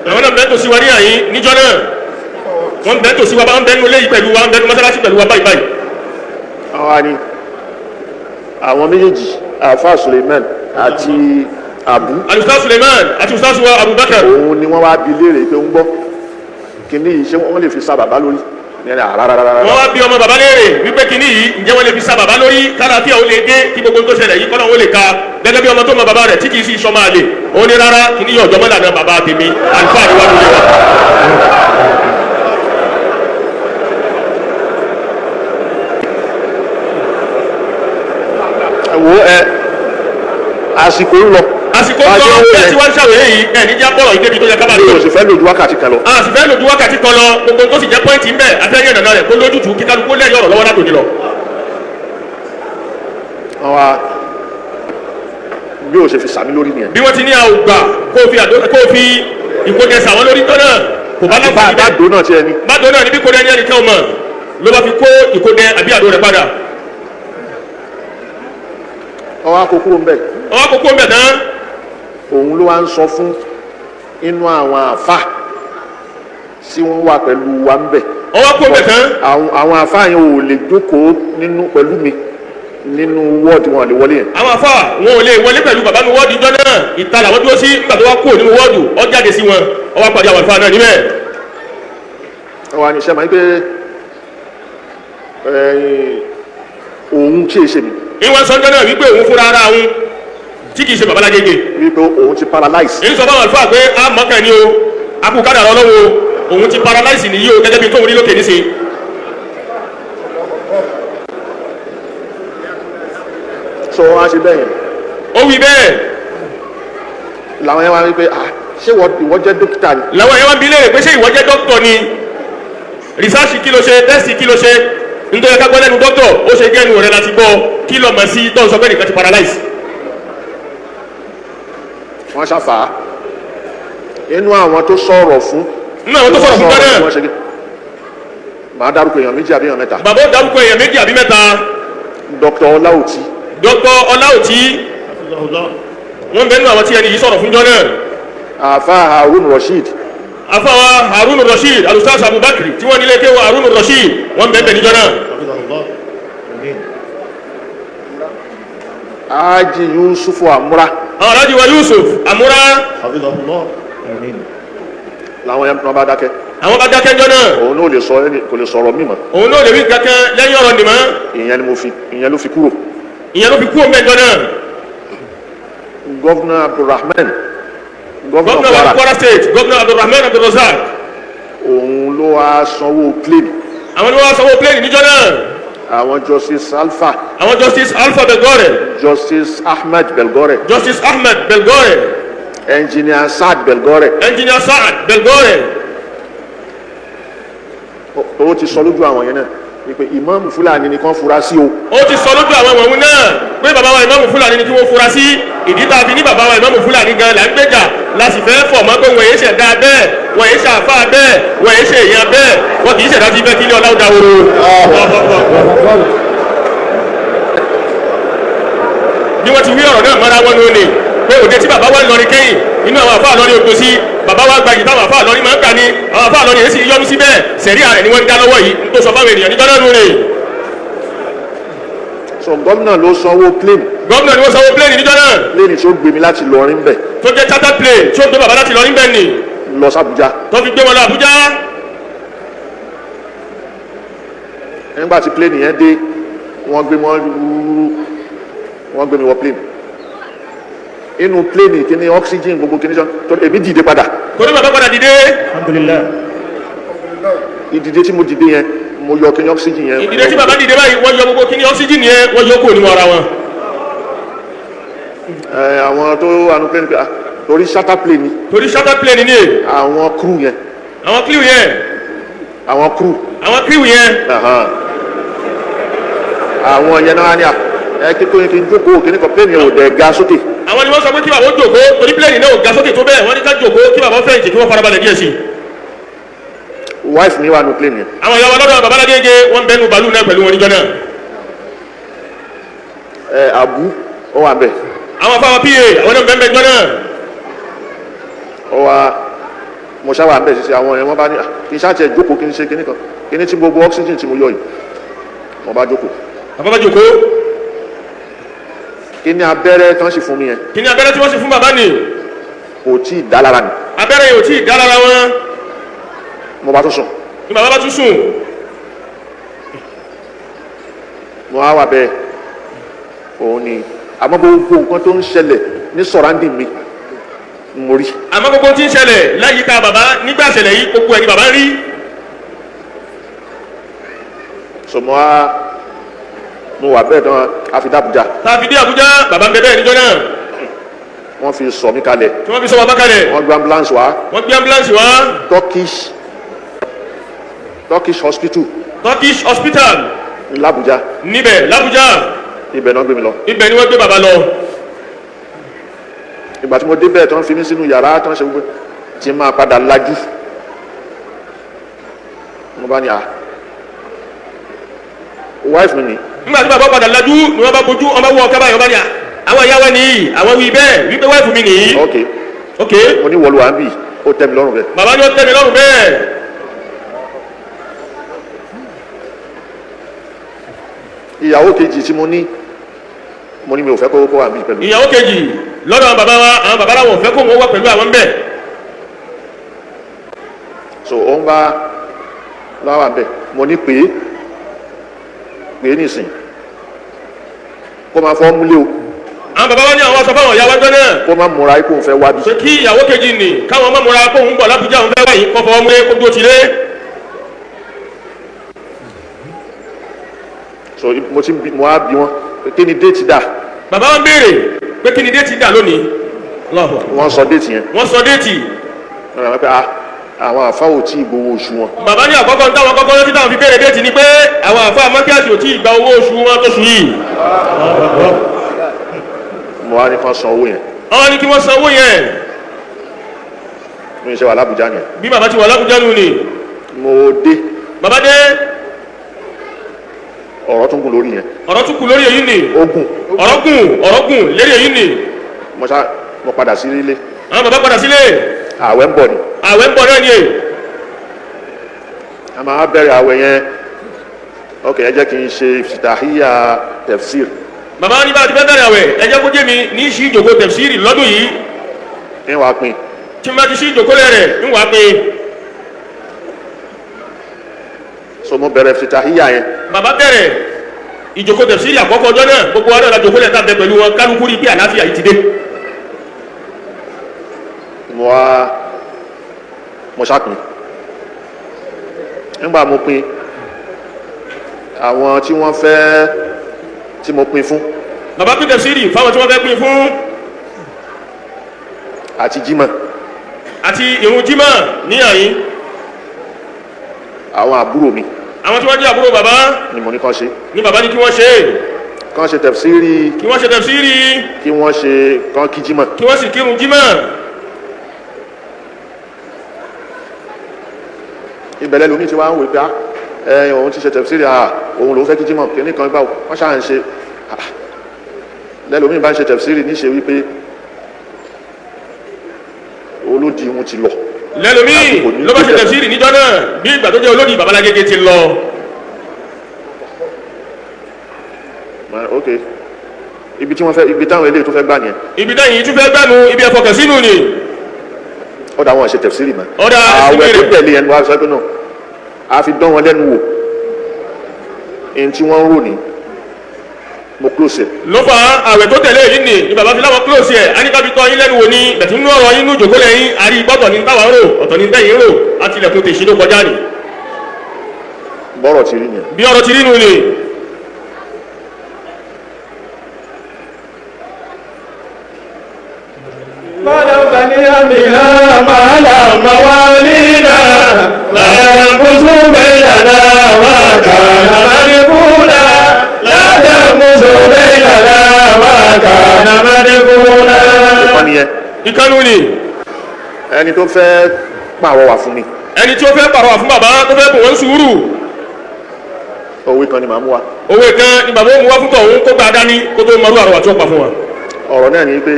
àwọn náà bẹ́ẹ̀ tòsí wa ní àyín níjọ́ náà wọ́n bẹ́ẹ̀ tòsí wa bá ń bẹ́ẹ̀ nulẹ̀ yìí pẹ̀lú wa ń bẹ́ẹ̀ mọ́sálásí pẹ̀lú wa báyìí báyìí. àwọn méjèèjì àfa Sulaimon àti Abu. alustaz Sulaimon àti ustaz wa Abubakar. òun ni wọ́n wá bi léèrè pé ń gbọ́ kíní yìí ṣé wọ́n lè fi sa bàbá lórí. wọ́n wá bí ọmọ bàbá léèrè wípé kíní yìí ǹjẹ́ wọ́n lè fi sa bàbá lórí kálàfíà ó lè dé kí gbogbo tó ṣẹlẹ̀ yìí kọ́nà ó lè ka gẹ́gẹ́ bí ọmọ tó mọ bàbá rẹ̀ tí kì í sí iṣọ́ máa lè ó ní rárá kíní yọ̀ ọ̀jọ́ mọ́lànà bàbá tèmi àlùfáà ni wọ́n lè wá. wo àsìkò ń lọ. àsìkò ń lọ bẹ́ẹ̀ tí wọ́n ń ṣàwé yìí ẹ̀ níjà bọ̀rọ̀ ìdébi tó yẹ ká bá lò. mi ò sì fẹ́ lòdù wákàtí kan lọ. a sì fẹ́ lòdù wákàtí kan lọ gbogbo tó sì jẹ́ pọ́ìntì ń bẹ̀ àtẹ́yẹ̀ nàná rẹ̀ kó lójútùú kí kálukú lẹ́yìn ọ̀rọ̀ lọ́wọ́ látòdì lọ. wọ́n wá bí o ṣe fi sàmì lórí nìyẹn. bí wọ́n ti ní àwùgbà kó fi ìkójẹ sàwọn lórí tó náà kò bá láǹfààní bẹ́ẹ̀. bá dó náà ti ẹni. bá dó náà níbi kó dẹ́ ní ẹnìkan ọmọ ló bá fi kó ìkójẹ àbí àdó rẹ̀ padà. ọwọ́ akókó ń bẹ̀. ọwọ́ akókó ń bẹ̀ tán. òun ló wá ń sọ fún inú àwọn àfà tí wọ́n wà pẹ̀lú wa ń bẹ̀. ọwọ́ akókó ń bẹ̀ tán. àwọn àfà yẹn ò lè jókòó nínú pẹ̀lú mi nínú wọ́ọ̀dù wọn lè wọlé yẹn. àwọn àfà wọn ò lè wọlé pẹ̀lú bàbá mi wọ́ọ̀dù ìjọ náà ìta làwọn dúró sí nígbà tó wá kúrò nínú wọ́ọ̀dù ó jáde sí wọn ó wá pàdé àwọn àfà náà níbẹ̀. ọwọ́ àníṣe máa ń pé òun kí èsè mi. ìwọ̀n sọ́jọ́ náà wípé òun fúnra ara òun tí kìí ṣe bàbá Lagege. wípé òun ti paralyze. èyí sọ fáwọn àlùfáà pé a mọ̀kàn ni o akúkádà lọ́wọ́ òun ti paralyze nìyí o gẹ́gẹ́ bí tóun rí lókè níṣe. sọ wọn á ṣe bẹ́ẹ̀ yẹn. ó wí bẹ́ẹ̀. làwọn yẹn wá wípé ṣé ìwọ jẹ́ dókítà ni. làwọn yẹn wá bí léèrè pé ṣé ìwọ jẹ́ dókítà ni rìsáàsì kí ló ṣe tẹ́sì kí ló ṣe nítorí ká gbọ́ lẹ́nu dókítà ó ṣe gẹ́nu rẹ̀ láti gbọ́ kí lọ mọ̀ sí tó ń sọ pé nìkan ti paralyze. wọ́n ṣàfà inú àwọn tó sọ̀rọ̀ fún. inú àwọn tó sọ̀rọ̀ fún gbọ́dọ̀. màá dárúkọ èèyàn méjì àbí èèyàn mẹ́ta. bàbá ó dárúkọ èèyàn méjì àbí mẹ́ta. Dr. Ọláòtí. Dr. Ọláòtí wọ́n bẹ́ẹ̀ nínú àwọn tí ẹni yìí sọ̀rọ̀ fún jọ náà. àfa Harun Rasheed. àfa wa Harun Rasheed alustaz Abubakar tí wọ́n nílé kéwà Harun Rasheed wọ́n bẹ́ẹ̀ bẹ́ẹ̀ níjọ náà. Haji Yusufu Amura. Alhaji wa Yusuf Amura. làwọn yẹn tó bá dákẹ́. àwọn bá dákẹ́ jọ náà. òun náà kò lè sọ̀rọ̀ mímọ́. òun náà lè rí kankan lẹ́yìn ọ̀rọ̀ nìmọ́. ìyẹn ló fi kúrò. ìyẹn ló fi kúrò mẹ́jọ náà. gọ́vnà Abdulrahman. gọ́vnà wa Kwara State gọ́vnà Abdulrahman Abdulrazak. òun ló wá sanwó plane. àwọn ló wá sanwó plane níjọ náà. àwọn Justice Alpha. àwọn Justice Alpha Belgore. Justice Ahmed Belgore. Justice Ahmed Belgore. Engineer Saad Belgore. Engineer Saad Belgore. ó ti sọ lójú àwọn yẹn náà wípé ìmáàmù Fúlàní ni kàn fura sí o. ó ti sọ lójú àwọn ọmọ òun náà pé bàbá wa ìmáàmù Fúlàní ni kí wọ́n fura sí ìdí tá a fi ní bàbá wa ìmáàmù Fúlàní gan là ń gbèjà láti fẹ́ fọ̀ mọ́ pé wọ́n yé ṣẹ̀dá bẹ́ẹ̀ wọ́n yé ṣàfà bẹ́ẹ̀ wọ́n yé ṣe èèyàn bẹ́ẹ̀ wọ́n kì í ṣẹ̀dá sí bẹ́ẹ̀ kí ilé ọlá ó dáwòrò. bí wọ́n ti wí ọ̀rọ̀ náà mọ́ra wọn lónìí pé òde tí bàbá wa ń lọrin kẹ́yìn inú àwọn àfáà lọrin òdo sí bàbá wa gba ìtàwọn àfáà lọrin máa ń gbà ní àwọn àfáà lọrin èsì yọnu sí bẹ́ẹ̀ sẹ̀rí ààrẹ ni wọ́n ń dá lọ́wọ́ yìí tó sọ fáwọn ènìyàn nígbà náà lónìí. so gómìnà ló sanwó plane. gómìnà ni wọ́n sanwó plane níjọ́ náà. plane tí ó gbé mi láti lọrin bẹ̀. tó jẹ́ charter plane tí ó gbé bàbá láti lọrin bẹ̀ ni. lọ sí Àbújá. tó fi gbé wọn lọ Àbújá. nígbà tí plane yẹn dé wọ́n gbé mi wọ plane inú plane kí ni oxygen gbogbo kí ni sọ tó èmi dìde padà. kò ní bàbá padà dìde. alhamdulilayi. ìdìde tí mo dìde yẹn mo yọ kí ni oxygen yẹn. ìdìde tí bàbá dìde báyìí wọ́n yọ gbogbo kí ni oxygen yẹn wọ́n yọ kúrò nínú ara wọn. àwọn tó wà ní plane torí charter plane ni. torí charter plane ni. àwọn crew yẹn. àwọn crew yẹn. àwọn crew. àwọn crew yẹn. àwọn yẹn náà ní kíkó kí n jókòó kí ní kọ plane yẹn ò dẹ̀ ga sókè. àwọn ni wọ́n sọ pé kí bàbá ó jókòó torí plane náà ò ga sókè tó bẹ́ẹ̀ wọ́n ní ká jókòó kí bàbá ó fẹ̀yìntì kí wọ́n farabalẹ̀ díẹ̀ sí i. wife mi wà ní plane yẹn. àwọn ìyàwó lọ́dọ̀ bàbá Lagege wọ́n bẹ́ẹ̀ nu bàálù náà pẹ̀lú wọn níjọ́ náà. Abu ó wà bẹ́ẹ̀. àwọn afáwọn pa àwọn náà bẹ́ẹ̀ jọ náà. ó wá mo ṣáwà ń bẹ̀ ṣiṣẹ́ àwọn ẹ̀ wọ́n bá ní kí n ṣáàtì ẹ̀ jókòó kí n ṣe kíní kan kíní tí gbogbo oxygen tí mo yọ yìí mo bá jókòó. bàbá bá jókòó. kí ni abẹ́rẹ́ tí wọ́n sì fún mi yẹn. kí ni abẹ́rẹ́ tí wọ́n sì fún bàbá ni. kò tí ì dá lára mi. abẹ́rẹ́ yìí ò tí ì dá lára wọn. mo bá tún sùn. ni bàbá bá tún sùn. mo á wà bẹ́ẹ̀ òun ni àmọ́ gbogbo nǹkan tó ń ṣẹlẹ̀ ní surrounding mi mo rí. àmọ́ gbogbo tí ń ṣẹlẹ̀ láyìíká bàbá nígbà ṣẹlẹ̀ yìí gbogbo ẹ̀ ni bàbá ń rí. sọmọ mo wà bẹ́ẹ̀ tán a fi dé Àbújá. tá a fi dé Àbújá bàbá ń bẹ bẹ́ẹ̀ níjọ́ náà. wọ́n fi sọ mí kalẹ̀. tí wọ́n fi sọ bàbá kalẹ̀. wọ́n gbé ambulance wá. wọ́n gbé ambulance wá. Turkish hospital. Turkish hospital. l'Abuja. níbẹ̀ l'Abuja. ibẹ̀ náà gbé mi lọ. ibẹ̀ ni wọ́n gbé bàbá lọ. ìgbà tí mo débẹ̀ tí wọ́n fi mí sínú yàrá tí wọ́n ṣe gbogbo tí máa padà lajú mo bá ní wife mi ni. nígbà tí bàbá padà lajú ni wọ́n bá bójú ọmọ wọ ọ̀ká báyọ̀ bá ní àwọn ìyá wa nìyí àwọn wí bẹ́ẹ̀ wípé wife mi nìyí. ok mo ní wọlé wa ń bì ó tẹ́ mi lọ́rùn bẹ́ẹ̀. bàbá ni ó tẹ́ mi lọ́rùn bẹ́ẹ̀. ìyàwó kejì tí mo ní mi ò fẹ́ kó wà níbí pẹ̀lú. ìyàwó kejì lọ́dọ̀ àwọn bàbá wa àwọn bàbá làwọn ò fẹ́ kó wọ́n wà pẹ̀lú àwọn bẹ́ẹ̀. so ó ń bá láwà bẹ́ẹ̀ mo ní pé nìsín kó máa fọ́ múlé o. àwọn bàbá wa ní àwọn aṣọ fáwọn ìyàwó ẹgbẹ́ náà. kó má múra ikú òun fẹ́ wá bí. ṣé kí ìyàwó kejì nì káwọn má múra kó òun bọ̀ lábújá òun fẹ́ wáyé kó fọwọ́ múlé kó dúró ti lé. so mo á bí wọn kí ni déètì dà. bàbá wọn béèrè pé kí ni déètì dà lónìí. wọ́n sọ déètì yẹn. wọ́n sọ déètì. àwọn àfáwò tí ìgbowó oṣù wọn. bàbá ní àkọ́kọ́ ń táwọn kọ́kọ́ lọ́tí táwọn fi béèrè déètì ni pé àwọn àfáà mọ́kíyàsì ò tí ì gba owó oṣù wọn tó sùn yìí. mo wá ní kán san owó yẹn. wọ́n ní kí wọ́n san owó yẹn. mi ṣe wà lábùjá yẹn. bí bàbá ti wà lábùjá nù ni. mo dé. bàbá dé. ọ̀rọ̀ tún kù lórí yẹn. ọ̀rọ̀ tún kù lórí èyí ni. ogun. ọ̀rọ̀ gùn lérí èyí ni. mo padà sí ilé. àwọn bàbá padà sílé. àwẹ̀ ń bọ̀ ni. àwẹ̀ ń bọ̀ náà ni èyí. a máa bẹ̀rẹ̀ àwẹ̀ yẹn ok ẹ jẹ́ kí n ṣe ìfìtàhíyà tafsir. bàbá ní bá ti fẹ́ bẹ̀rẹ̀ àwẹ̀ ẹ jẹ́ kó jẹ́ mi ní ìṣí ìjòkó tafsiri lọ́dún yìí. ń wá pín. tí mo bá ti ṣí ìjòkó lẹ́rẹ̀ ń wá pín. so mo bẹ̀rẹ̀ ìfìtàhíyà yẹn. bàbá bẹ̀rẹ̀ ìjòkó tafsiri àkọ́kọ́ ọjọ́ náà gbogbo wa náà la jòkó lẹ́ta bẹ pẹ̀lú wọn kálukú rí bí àlàáfíà yìí ti dé. mo ṣàpín nígbà mo pín àwọn tí wọ́n fẹ́ tí mo pín fún. bàbá pín tafsiri fáwọn tí wọ́n fẹ́ pín fún. àti jímọ̀. àti ìrun jímọ̀ ní àyín. àwọn àbúrò mi. àwọn tí wọ́n jẹ́ àbúrò bàbá. ni mo ní kán ṣe. ní bàbá ní kí wọ́n ṣe. kán ṣe tafsiri. kí wọ́n ṣe tafsiri. kí wọ́n ṣe kán kí jímọ̀. kí wọ́n sì kírun jímọ̀. ìbẹ̀lẹ̀ lómi ti wá ń wò pé òun ti ṣe tafsiri òun lòun fẹ́ kí jímọ̀ kí ní kan báwo wọ́n ṣáà ń ṣe lẹ́lòmí bá ń ṣe tafsiri ní ṣe wípé olódi wọn ti lọ. lẹ́lòmí ló bá ṣe tafsiri níjọ́ náà bí ìgbà tó jẹ́ olódi bàbá Lagege ti lọ. ok ibi tí wọ́n fẹ́ ibi táwọn eléyìí tó fẹ́ gbà nìyẹn. ibi táwọn yìí tún fẹ́ gbà nù ibi ẹ̀fọ́ kẹ̀sínú ni. ọ̀dà wọn ṣe tafsiri mọ́. ọ̀dà àwẹ̀ tó tẹ̀lé ẹnu wa sọ pé náà a fi dán wọn lẹ́nu wò ẹni tí wọ́n ń rò ní mo close ẹ̀. ló fà á àwẹ̀ tó tẹ̀lé yìí ni bàbá fi láwọn close ẹ̀ á ní kábi tọ́ yín lẹ́nu wò ní bẹ̀tí nínú ọ̀rọ̀ yín nínú ìjòkó lẹ́yìn àrí gbọ́dọ̀ ní táwa ń rò ọ̀tọ̀ ní tẹ̀yìn rò àti ilẹ̀kùn tèṣí ló kọjá ni. bọ́rọ̀ ti rí nìyẹn. bí ọ̀rọ̀ ti rí nù ni. ولو بني بنا ما لا موالينا لا ينقص بيننا ما كان مدفونا لا ينقص بيننا ما كان مدفونا. ìkànnì ni. ẹni tó fẹ́ pàrọwà fún mi. ẹni tí ó fẹ́ pàrọwà fún bàbá tó fẹ́ bò wọ́n sùúrù. òwe kan ni màá mú wa. òwe kan ni bàbá ó mú wá fún tọ̀hún kó gba dání kó tó mọrú àrọwà tí ó pa fún wa. ọ̀rọ̀ náà ni pé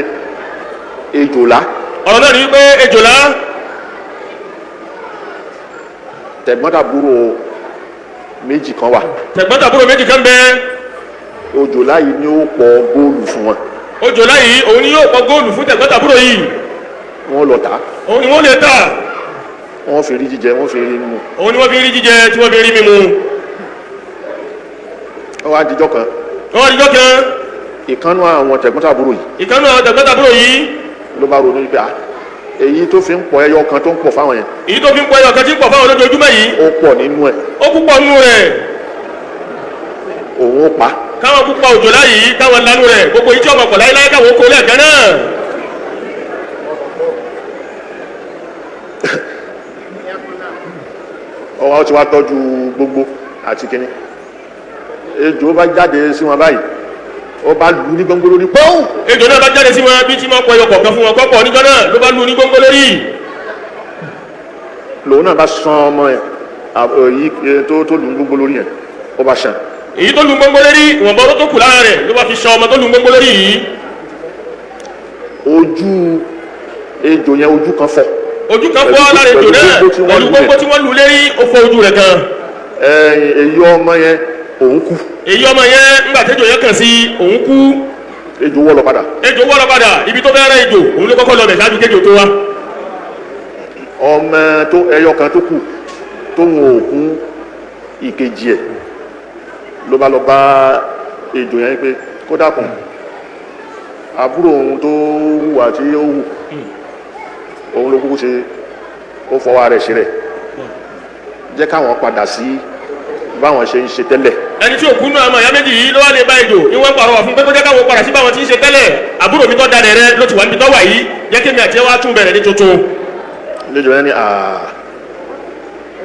ejòlá. ọ̀rọ̀ náà ni pé ejòlá. tẹ̀gbọ́ntàbúrò méjì kan wà. tẹ̀gbọ́ntàbúrò méjì kan bẹ. òjòlá yìí ni ó pọ̀ góòlù fún wọn. òjòlá yìí òun ni yóò pọ̀ góòlù fún tẹ̀gbọ́ntàbúrò yìí. wọ́n lọ tà. òun ni wọ́n lè tà. wọ́n fi rí jíjẹ wọ́n fi rí mímu. òun ni wọ́n fi rí jíjẹ tí wọ́n fi rí mímu. ó wá dijọ́ kan. ìkànnú àwọn tẹ̀gbọ́ntàbúrò yìí. ìkànnú àwọn tẹ̀gbọ́ntàbúrò yìí. ló bá ronú pé èyí tó fi ń pọ̀ ẹyọ kan tó ń pọ̀ fáwọn yẹn. èyí tó fi ń pọ̀ ẹyọ kan tí ń pọ̀ fáwọn lójoojúmọ́ yìí. ó pọ̀ nínú ẹ̀. ó púpọ̀ nínú rẹ̀. òun ó pa. káwọn púpọ̀ òjòlá yìí káwọn lánú rẹ̀ gbogbo ìjọ ọmọ pọ̀ láyé káwọn kó lẹ́ẹ̀kan náà. ọwọ́ tí wàá tọ́jú gbogbo àti kínní ejò bá jáde sí wọn báyìí ó bá lù ní gbọ́ngbó lórí pọ́ùn. ejò náà bá jáde sí wọn bí tí wọ́n pọ̀ ẹyọkọ̀ kan fún wọn kọ́pọ̀ níjọ́ náà ló bá lù ní gbọ́ngbó lórí. lòun náà bá san ọmọ ẹ̀ èyí tó lù ní gbọ́ngbó lórí yẹn ó bá san. èyí tó lù gbọ́ngbó lórí ìwọ̀nbọ̀ tó kù lára rẹ̀ ló bá fi san ọmọ tó lù gbọ́ngbó lórí yìí. ojú ejò yẹn ojú kan fọ́. ojú kan fọ́ lára ejò náà pẹ̀lú gbọ́ngbó tí wọ́n lù lérí ó fọ́ ojú rẹ̀ gan. èyí ọmọ yẹn òun kú. èyí ọmọ yẹn ńgbà tẹ́jọ yẹn kàn sí òun kú. ejò wọ́ lọ padà. ejò wọ́ lọ padà ibi tó fẹ́ rẹ́ ejò òun ló kọ́kọ́ lọ bẹ̀ ṣáájú kéjò tó wá. ọmọ tó ẹyọ kan tó kù tó ń òkú ìkejì ẹ̀ ló bá lọ bá ejò yẹn pé kó dákun àbúrò òun tó hùwà tí ó hù òun ló kúkú ṣe ó fọwọ́ rẹ̀ ṣe rẹ̀ jẹ́ káwọn padà sí báwọn ṣe ń ṣe tẹ́lẹ̀. ẹni tí òkú náà ọmọ ìyá méjì yìí ló wá lè bá ejò ìwọ́n pàrọwà fún pé kó jẹ́ káwọn padà sí báwọn ti ń ṣe tẹ́lẹ̀ àbúrò mi tó dalẹ̀ rẹ ló ti wà níbi tó wà yìí jẹ́ kí mi àti ẹ wá tún bẹ̀rẹ̀ ní tuntun. ejò yẹn ni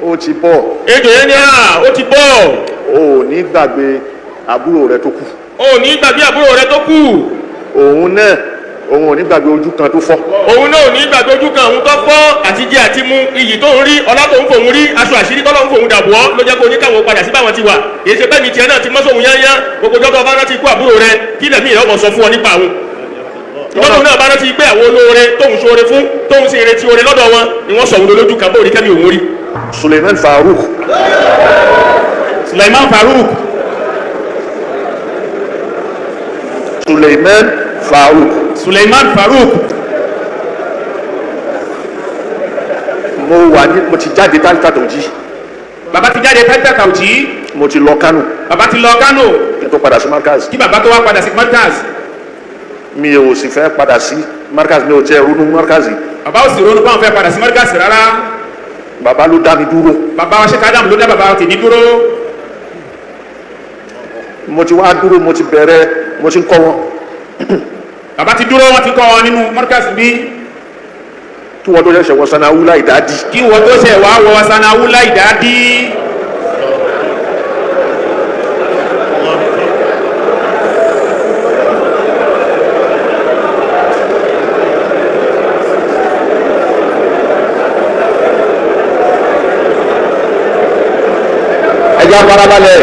ó ti bọ̀. ejò yẹn ni ó ti bọ̀. o ò ní gbàgbé àbúrò rẹ tó kù. o ò ní gbàgbé àbúrò rẹ tó kù. òun náà òun ò ní gbàgbé ojú kan tó fọ́. òun náà ò ní gbàgbé ojú kan òun tó fọ́ àti jẹ àti mu iyì tó ń rí ọlá tó ń fòun rí aṣọ àṣírí tọ́lọ́ ń fòun dàbọ̀ ló jẹ́ kó ní káwọn padà sí báwọn ti wà kì í ṣe bẹ́ẹ̀ ni tiẹ̀ náà ti mọ́ sóhun yányá gbogbo jọ́tọ̀ bá rántí ikú àbúrò rẹ kí lẹ́mí ìrọ́mọ̀ sọ fún ọ nípa àwọn. ìjọba náà bá rántí pé àwọn olóore tóun ṣoore fún tóun sì retí oore lọ́dọ̀ wọn ni wọ́n sọ òun lójú kan bóòrí kẹ́mi òun rí. Sulaimon Faruq. Sulaimon Faruq. Sulaimon Faruq. Sulaimon Faruq. mo ti jáde tálítà tó jí. Bàbá ti jáde tálítà tó jí. mo ti lọ Kánò. Bàbá ti lọ Kánò. kí n tó padà sí Markaz. kí bàbá tó wá padà sí Markaz. mi ò sì fẹ́ padà sí Markaz mi ò tiẹ̀ ronú Markaz. Bàbá ò sì ronú báwọn fẹ́ padà sí Markaz rárá. Bàbá ló dá mi dúró. Bàbá wa Sheikh Adam ló dá bàbá tèmi dúró. mo ti wá dúró mo ti bẹ̀rẹ̀ mo ti ń kọ́ wọn. Bàbá ti dúró wọn ti kọ́ wọn nínú Markaz bí. kí wọ́n tó ṣẹ̀ṣẹ̀ wọ sanawu láì dáàdì. kí wọ́n tó ṣẹ̀ wá wọ sanawu láì dáàdì. ẹja farabalẹ̀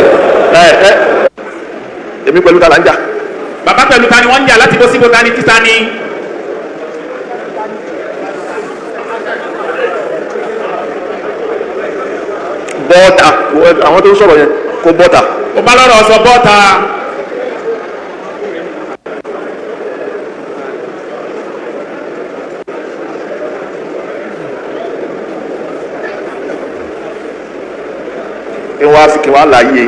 èmi pẹ̀lú ta la ń jà. Bàbá pẹ̀lú ta ni wọ́n ń jà láti bó síbò ta ni títa ni. bọ́ọ̀tà àwọn tó ń sọ̀rọ̀ yẹn kó bọ́ọ̀tà. ó bá lọ́rọ̀ sọ bọ́ọ̀tà. kí wọ́n á láàyè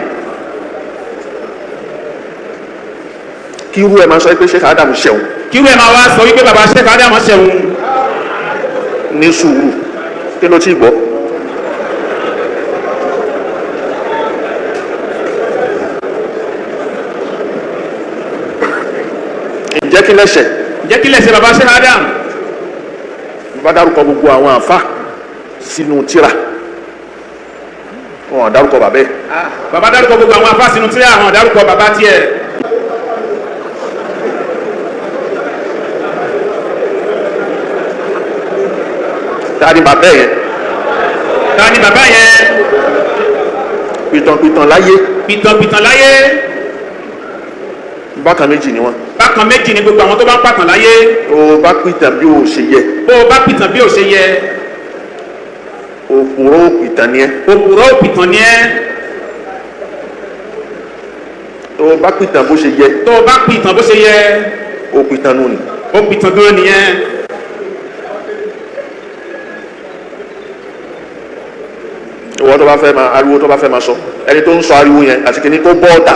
kí irú ẹ̀ máa sọ pé Sheikh Adam ṣẹ̀wọ̀n. kí irú ẹ̀ máa wá sọ wípé bàbá Sheikh Adam ṣẹ̀wọ̀n. ní sùúrù kí ló ti gbọ́. ǹjẹ́ kí lẹ́sẹ̀. ǹjẹ́ kí lẹ́sẹ̀ bàbá Sheikh Adam. bá dárúkọ gbogbo àwọn àfa sínú tírà wọn dárúkọ bàbá ẹ. Bàbá dárúkọ gbogbo àwọn àfa sínú tírà wọn dárúkọ bàbá tiẹ̀. ta ni bàbá yẹn. ta ni bàbá yẹn. pìtànpìtàn láyé. pìtànpìtàn láyé. bákan méjì ni wọn. bákan méjì ni gbogbo àwọn tó bá ń pàtàn láyé. o bá pìtàn bí o ṣe yẹ. bó o bá pìtàn bí o ṣe yẹ. òpùrọ́ òpìtàn ni ẹ. òpùrọ́ òpìtàn ni ẹ. tó o bá pìtàn bó ṣe yẹ. tó o bá pìtàn bó ṣe yẹ. òpìtàn nù ni. òpìtàn gan nìyẹn. ìwọ tó bá fẹ́ máa ariwo tó bá fẹ́ máa sọ ẹni tó ń sọ ariwo yẹn àti kìíní kó bọ́ ọ̀tà.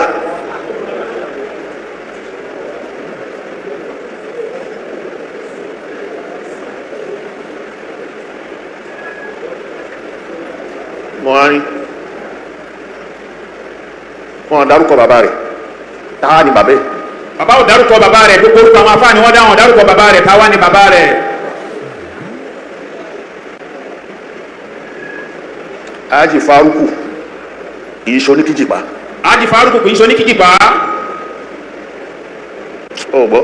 mọ̀hárín wọn dárúkọ bàbá rẹ̀ táwa ni bàbá ẹ̀. Bàbá ò dárúkọ bàbá rẹ̀ gbogbo orúkọ àwọn afáàní wọn dáhùn dárúkọ bàbá rẹ̀ táwa ni bàbá rẹ̀. Haji Faruku kì í ṣe oníkìjìpá. Haji Faruku kì í ṣe oníkìjìpá. ọ̀gbọ́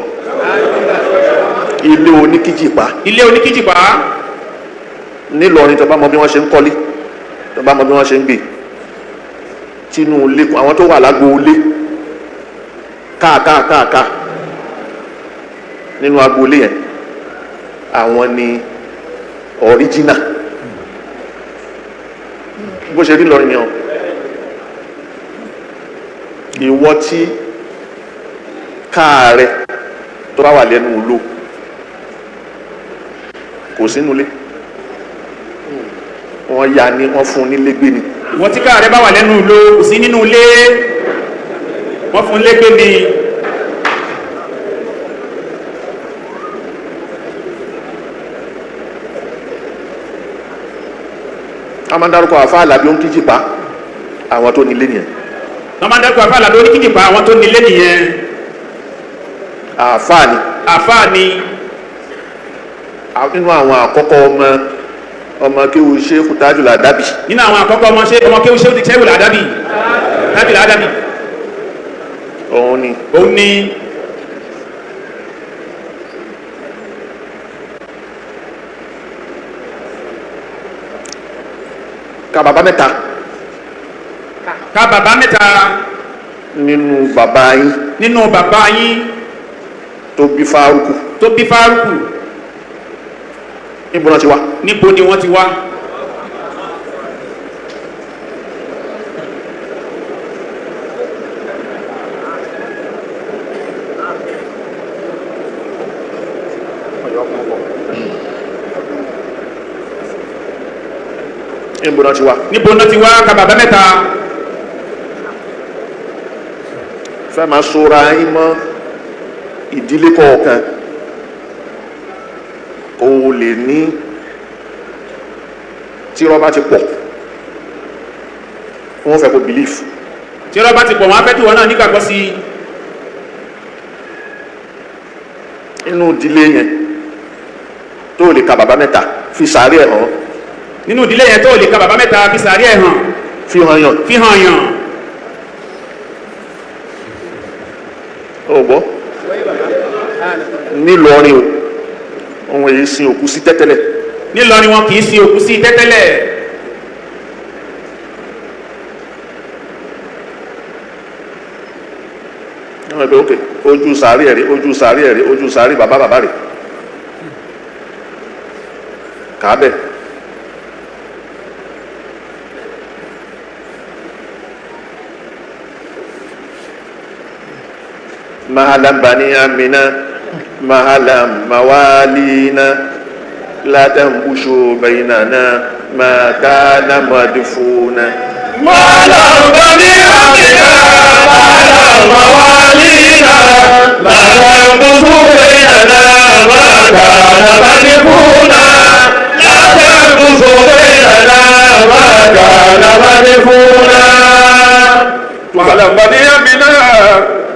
ilé oníkíjìpá ilé oníkíjìpá nílọrin tó bá mọ bí wọ́n ṣe ń kọ́lé tó bá mọ bí wọ́n ṣe ń gbé tínú ilé àwọn tó wà lágbo ilé káàkáàkáàká nínú agbo ilé yẹn àwọn ni ọ̀ríjínà bó ṣe rí lọrin yẹn ìwọ tí káà rẹ tó bá wà lẹ́nu ìlú kò sínú ilé wọ́n ya ni wọ́n fún nílé gbé ni. wọ́n tí káà rẹ bá wà lẹ́nu ìlú kò sí nínú ilé wọ́n fún lé gbé ni. a máa ń dárúkọ àfáà làbí ó ń kíjìpá àwọn tó nílé nìyẹn. wọ́n máa ń dárúkọ àfáà làbí ó ń kíjìpá àwọn tó nílé nìyẹn. àfáà ni. àfáà ni. nínú àwọn àkọ́kọ́ ọmọ kéwu Sheikh Tajul Adabi. nínú àwọn àkọ́kọ́ ọmọ kéwu Sheikh Tajul Adabi. Tajul Adabi. òun ni. òun ni. ká bàbá mẹ́ta. ká bàbá mẹ́ta. nínú bàbá yín. nínú bàbá yín. tó bí Fáruku. tó bí Fáruku. níbo náà ti wá. níbo ni wọ́n ti wá. níbo náà ti wá. níbo náà ti wá ká bàbá mẹ́ta. fẹ́ máa sora yín mọ́ ìdílé kọ̀ọ̀kan kó o lè ní tí rọ́bà ti pọ̀ wọ́n fẹ́ kó belief. tí rọ́bà ti pọ̀ wọ́n á fẹ́ tí wọ́n náà nígbàgbọ́ sí i. inú ìdílé yẹn tó lè ka bàbá mẹ́ta fi sàárè ẹ̀ hàn. nínú ìdílé yẹn tó lè ka bàbá mẹ́ta fi sàárè ẹ̀ hàn. fi hàn yàn. fi hàn yàn. ọ̀gbọ́ nílọrin o òun èyí sin òkú sí tẹ́tẹ́lẹ̀. nílọrin wọn kì í sin òkú sí tẹ́tẹ́lẹ̀. wọ́n ẹgbẹ́ òkè ojú sàárì ẹ̀rí ojú sàárì ẹ̀rí ojú sàárì bàbá bàbá rẹ̀ kàábẹ̀. mahalan bani amina mahalan mawalina la tambushu bainana ma kana madfuna. mahalan bani amina mahalan mawalina la tambushu bainana ma kana madfuna la tambushu bainana ma kana madfuna. mahalan bani amina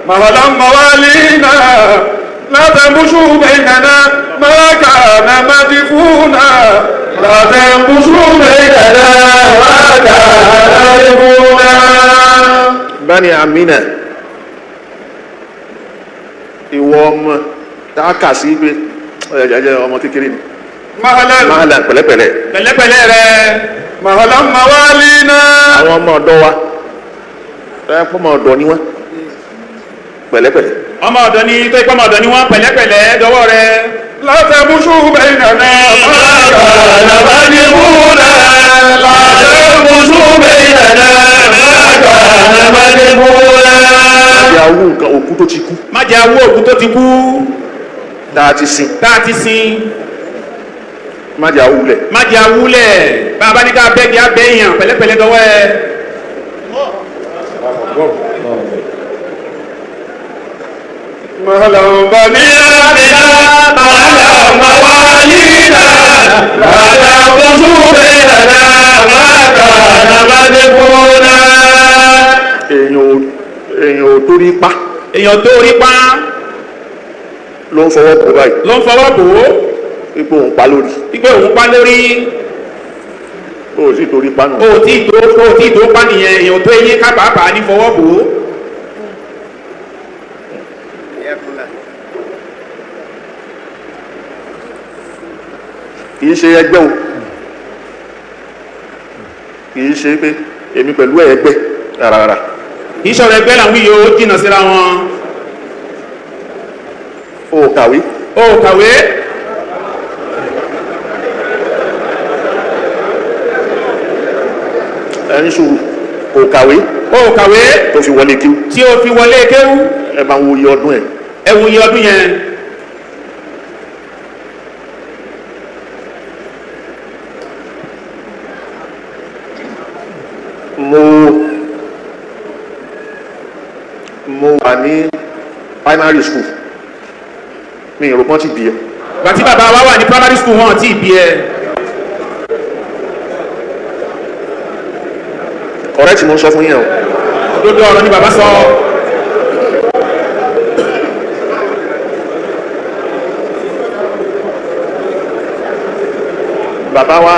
mahalan mawalina la tambushu bainana ma kana madfuna la tambushu bainana ma kana madfuna. bani amina ìwọ ọmọ tá a kà sí pé ọ̀yàjàjẹ́ ọmọ kékeré ni. mahalan pẹ̀lẹ́pẹ̀lẹ́. pẹ̀lẹ́pẹ̀lẹ́ rẹ. mahalan mawalina. àwọn ọmọ ọ̀dọ́ wa ẹ pọ́ ọmọ ọ̀dọ́ ni wọ́n pẹ̀lẹ́pẹ̀lẹ́. ọmọ ọ̀dọ́ ni tó ipá ọmọ ọ̀dọ́ ni wọ́n pẹ̀lẹ́pẹ̀lẹ́ dọwọ́ rẹ. la tambushu bainana ma kana madfuna la tambushu bainana ma kana madfuna. má jẹ́ awú nǹkan òkú tó ti kú. má jẹ́ awú òkú tó ti kú. tá a ti sin. tá a ti sin. má jẹ́ awúlẹ̀. má jẹ́ awúlẹ̀ bàbá ní ká bẹ́ẹ̀ kí á bẹ́ẹ̀ yàn pẹ̀lẹ́pẹ̀lẹ́ dọwọ́ ẹ. mahalan bani amina mahalan mawalina la tambushu bainana ma kana madfuna. èèyàn ò torí pa. èèyàn tó rí pa. ló ń fọwọ́ bò báyìí. ló ń fọwọ́ bò ó. ipò òun pa lórí. ipò òun pa lórí. o ò sì torí pa nù. o ò tí tó pa nìyẹn èèyàn tó eyín kábàábàá ní fọwọ́ bò ó. kì í ṣe ẹgbẹ́ o kì í ṣe pé èmi pẹ̀lú ẹgbẹ́ rárá kì í ṣọ̀rọ̀ ẹgbẹ́ làwọn yìí ó jìnnà síra wọn. o kàwé o kàwé ẹni sùúrù o kàwé tó fi wọlé kíw tí o fi wọlé kéwú ẹ bá ń wo iye ọdún ẹ ẹ wo iye ọdún yẹn. mo wà ní primary school mi ìrò kan ti bí ẹ. gbàtí bàbá wa wà ní primary school wọn ti bí ẹ. ọ̀rẹ́ tí mo sọ fún yẹn o. òdodo ọ̀rọ̀ ni bàbá sọ. bàbá wa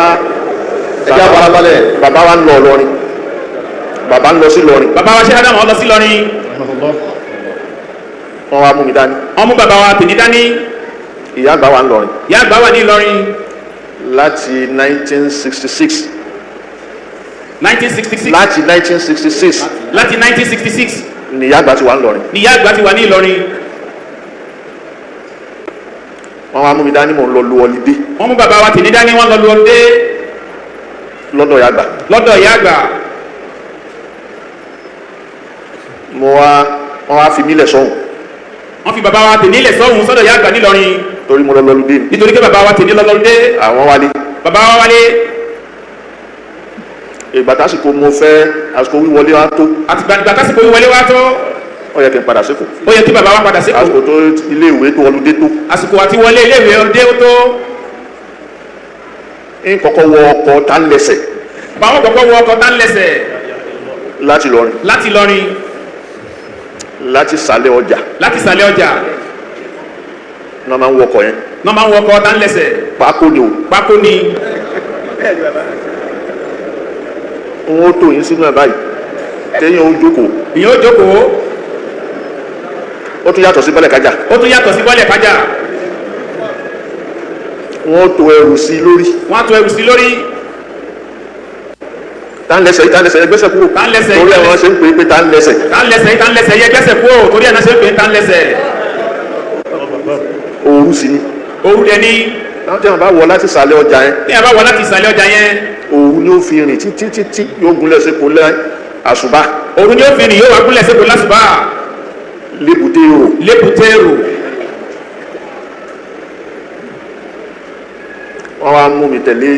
ẹjá farabalẹ̀ bàbá wa ń lọ lọrin bàbá ń lọ sí lọrin. bàbá wa ṣe ádámù ọ lọ sí lọrin. wọ́n wá mú mi dání. wọ́n mú bàbá wa tèmi dání. ìyá àgbà wa ń lọrin. ìyá àgbà wà ní Ìlọrin. láti 1966. 1966. láti 1966. láti 1966. ni ìyá àgbà ti wà ń lọrin. ni ìyá àgbà ti wà ní Ìlọrin. wọ́n wá mú mi dání mò ń lọ lu ọlídé. wọ́n mú bàbá wa tèmi dání wọ́n lọ lu ọlídé. lọ́dọ̀ ìyá àgbà. lọ́dọ̀ ìyá àgbà. wọ́n wá fi mí lẹ̀ sọ́hùn. wọ́n fi bàbá wa tèmi lẹ̀ sọ́hùn sọ́dọ̀ ìyá àgbà nílọrin. torí mo lọ lọlídé. nítorí pé bàbá wa tèmi lọ lọlídé. àwọn wálé. bàbá wa wálé. ìgbà tásìkò mo fẹ́ àsìkò wíwọlé wa tó. ìgbà tásìkò wíwọlé wa tó. ó yẹ kí n padà síkò. ó yẹ kí bàbá wa padà síkò. àsìkò tó ilé ìwé tó ọlúdé tó. àsìkò àti wọlé ilé ìwé ọdẹ tó. ń kọ́kọ́ wọ ọkọ̀ tá ń lẹ́sẹ̀. báwọn kọ́kọ́ wọ ọkọ̀ tá ń lẹ́sẹ̀. láti lọrin. láti lọrin. láti sàlẹ̀ ọjà. láti sàlẹ̀ ọjà. náà máa ń wọkọ̀ yẹn. náà máa ń wọ ọkọ̀ tá ń lẹ́sẹ̀. pákó ni o. pákó ni. n ó tó yín sínú ẹ̀ báyìí téèyàn ó jókòó. ìyẹn ó jókòó. ó tún yàtọ̀ sí bọ́lẹ̀ kájà. ó tún yàtọ̀ sí bọ́lẹ̀ kájà. wọ́n tó ẹrù sí lórí. wọ́n á tó ẹrù sí lórí. tá ń lẹ́sẹ̀ yẹ gbẹ́sẹ̀ kúrò. tá ń lẹ́sẹ̀ torí àwọn ṣe ń pè é pé tá ń lẹ́sẹ̀. tá ń lẹ́sẹ̀ yẹ gbẹ́sẹ̀ kúrò torí àwọn ṣe ń pè é tá ń lẹ́sẹ̀. òru sí ni. òru dẹ ní. táwọn tí wọn bá wọ láti sàlẹ̀ ọjà yẹn. tí wọn bá wọ láti sàlẹ̀ ọjà yẹn. òru ni ó fi rìn títí yóò gúnlẹ̀ sí kò lẹ́ àṣùbà. òru ni ó fi rìn yóò wá gúnlẹ̀ sí kò lásùbà. lébùté èrò. lébùté èrò. wọ́n wá mú mi tẹ̀lé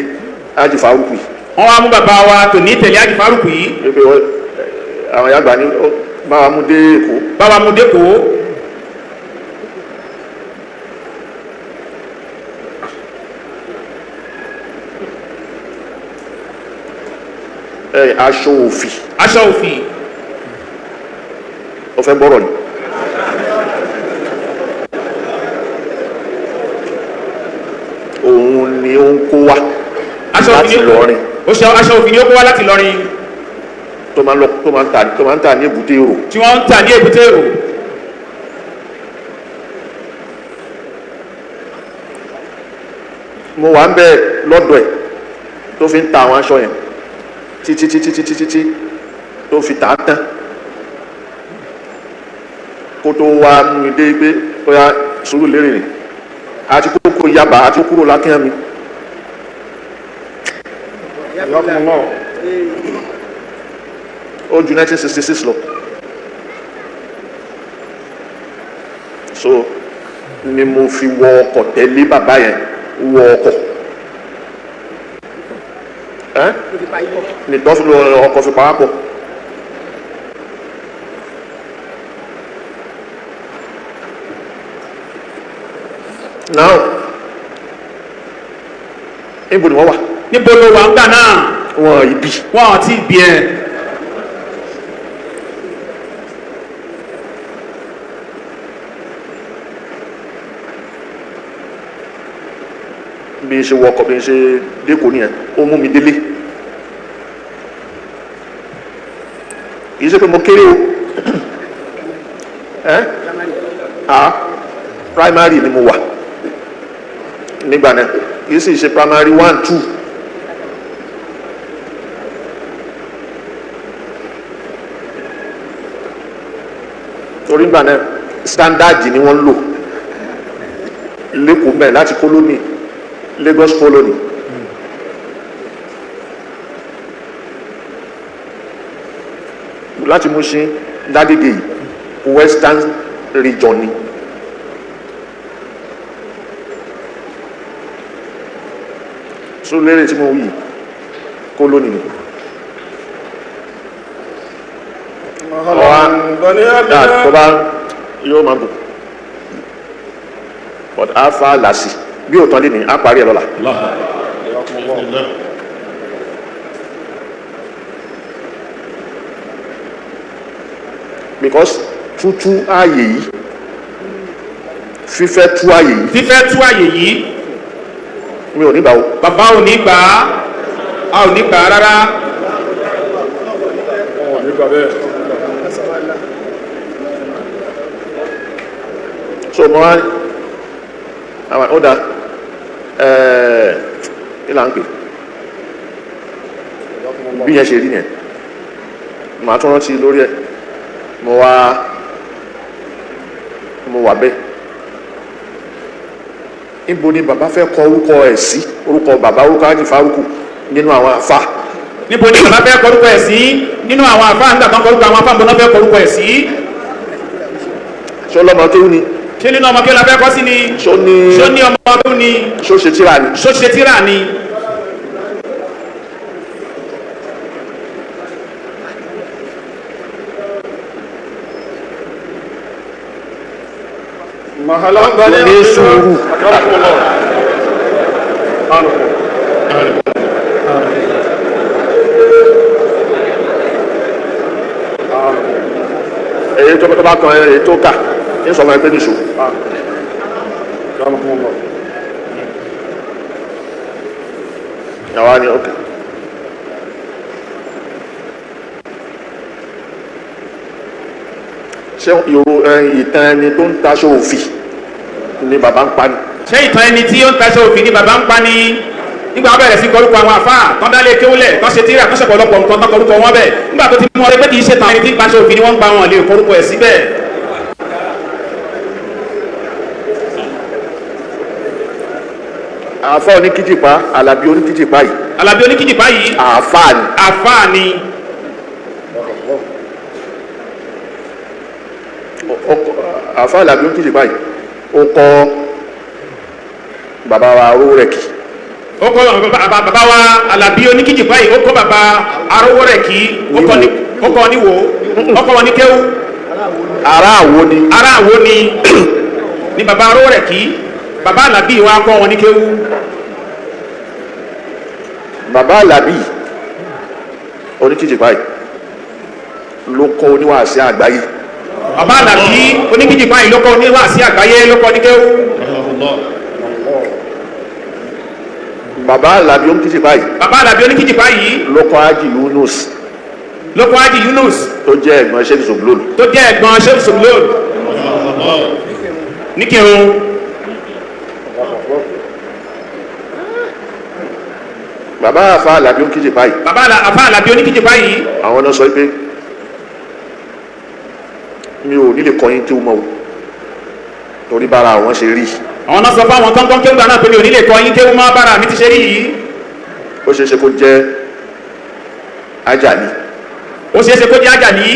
Haji Faruq yìí. wọ́n wá mú bàbá wa tò ní tẹ̀lé Haji Faruq yìí. pé àwọn yàgbà ní báwa mú dé Èkó. báwa mú dé Èkó. aṣọ òfì. aṣọ òfì. ó fẹ́ bọ́rọ̀ ni. òun ni ó ń kó wá láti lọrin. aṣọ òfì ni ó kó wá láti lọrin. tó máa ń tà ní èbúté èrò. tí wọ́n ń tà ní èbúté èrò. mo wà ń bẹ lọ́dọ̀ ẹ̀ tó fi ń ta àwọn aṣọ yẹn títí tó fi tà á tán kó tó wá mú mi dé pé ó yá sùúrù lérè rè àti kókó yaba àti kúrò lákíyàn mi. ó ju 1966 lọ so ni mo fi wọ ọkọ̀ tẹ̀lé bàbá yẹn wọ ọkọ̀ nìtọ́ fi ọkọ̀ fi pàápọ̀. now níbo ni wọ́n wà. níbo ló wà ń gbà náà. wọ́n ibi. wọ́n àti ibi ẹ̀. bí n ṣe wọkọ̀ bí n ṣe dẹ́kọ̀ nìyẹn ó mú mi délé kìí ṣe pé mo kéré o primary ni mo wà nígbà náà kìí sì ṣe primary 1 2 torí gbà náà standard ni wọ́n lò lẹ́kọ̀ọ́ bẹ́ẹ̀ láti colony Lagos colony láti Mushin Lagege western region ni so lérè tí mo wí colony ni tó bá yóò máa bù but a fa làásì bí òtán lé ní a parí ẹ lọ́la. Because tútú ààyè yìí fífẹ́ tú ààyè yìí. fífẹ́ tú ààyè yìí. mi ò ní gbà o. bàbá ò ní gbà á a ò ní gbà á rárá. so mo wá àwọn ọ̀dà ìlà ń pè bí yẹn ṣe rí yẹn màá tún rántí lórí ẹ̀ mo wà bẹ́ẹ̀ níbo ni bàbá fẹ́ kọ orúkọ ẹ̀ sí orúkọ bàbá orúkọ Haji Faruq nínú àwọn àfa. níbo ni bàbá fẹ́ kọ orúkọ ẹ̀ sí nínú àwọn àfa nígbà kan kọ orúkọ àwọn àfa níbo náà fẹ́ kọ orúkọ ẹ̀ sí. ṣé ọlọ́mọ kéwú ni. ṣé nínú ọmọ kéwú la fẹ́ kọ́ sí ni. ṣó ní ọmọ kéwú ni. ṣó ṣe tíra ni. ṣó ṣe tíra ni. ní sùúrù. èyí tó bá kan èyí tó kà ní sọmọ ẹgbẹ́ nìṣó. àwa ni ok. ṣé ìtàn ẹni tó ń taṣọ òfì ni bàbá ń pa ni. ṣé ìtàn ẹni tí ó ń taṣọ òfì ni bàbá ń pa ni nígbà wọn bẹ̀rẹ̀ sí kọrúkọ àwọn àfáà tán dálé kéwúlẹ̀ tán ṣe tíra tán ṣọ̀pọ̀lọpọ̀ nǹkan tán kọrúkọ wọn bẹ̀ nígbà tó ti mú ọrẹ pé kì í ṣe tàn ẹni tí ń taṣọ òfì ni wọ́n ń pa wọn lè kọrúkọ ẹ̀ síbẹ̀. àáfà oníkìjìpá Àlàbí oníkìjìpá yìí. Àlàbí oníkìjìpá yìí. àáfà ni. àfáà ni. àáfà Àlàbí oníkìjìpá yìí ó kọ́ bàbá wa Arówórẹ̀kì. ó kọ́ bàbá wa Àlàbí oníkìjìpá yìí ó kọ́ bàbá Arówórẹ̀kì ó kọ́ ní wo ó kọ́ wọn ní kéwú. ará àwo ni. ará àwo ni ni bàbá Arówórẹ̀kì bàbá Àlàbí wa kọ́ wọn ní kéwú. bàbá Àlàbí oníkìjìpá yìí ló kọ́ oníwàásí àgbáyé. bàbá Àlàbí oníkìjìpá yìí ló kọ́ oníwàásí àgbáyé ló kọ́ ní kéwú. bàbá Àlàbí oníkìjìpá yìí. bàbá Àlàbí oníkìjìpá yìí ló kọ́ Haji Yunus. ló kọ́ Haji Yunus. tó jẹ́ ẹ̀gbọ́n Sheikh Sulaimon. tó jẹ́ ẹ̀gbọ́n Sheikh Sulaimon. ní kírun. bàbá àfa Àlàbí oníkìjìpá yìí. bàbá àfa Àlàbí oníkìjìpá yìí. àwọn náà sọ pé mi ò nílé kọyín tí ó mọ̀ o torí bára àwọn ṣe rí. àwọn náà sọ fún àwọn tọ́ńtọ́ń kéwù náà pé mi ò nílé kọyín kéwù mọ́ bára mi ti ṣe rí yìí. ó ṣeé ṣe kó jẹ́ Àjàní. ó ṣeé ṣe kó jẹ́ Àjàní.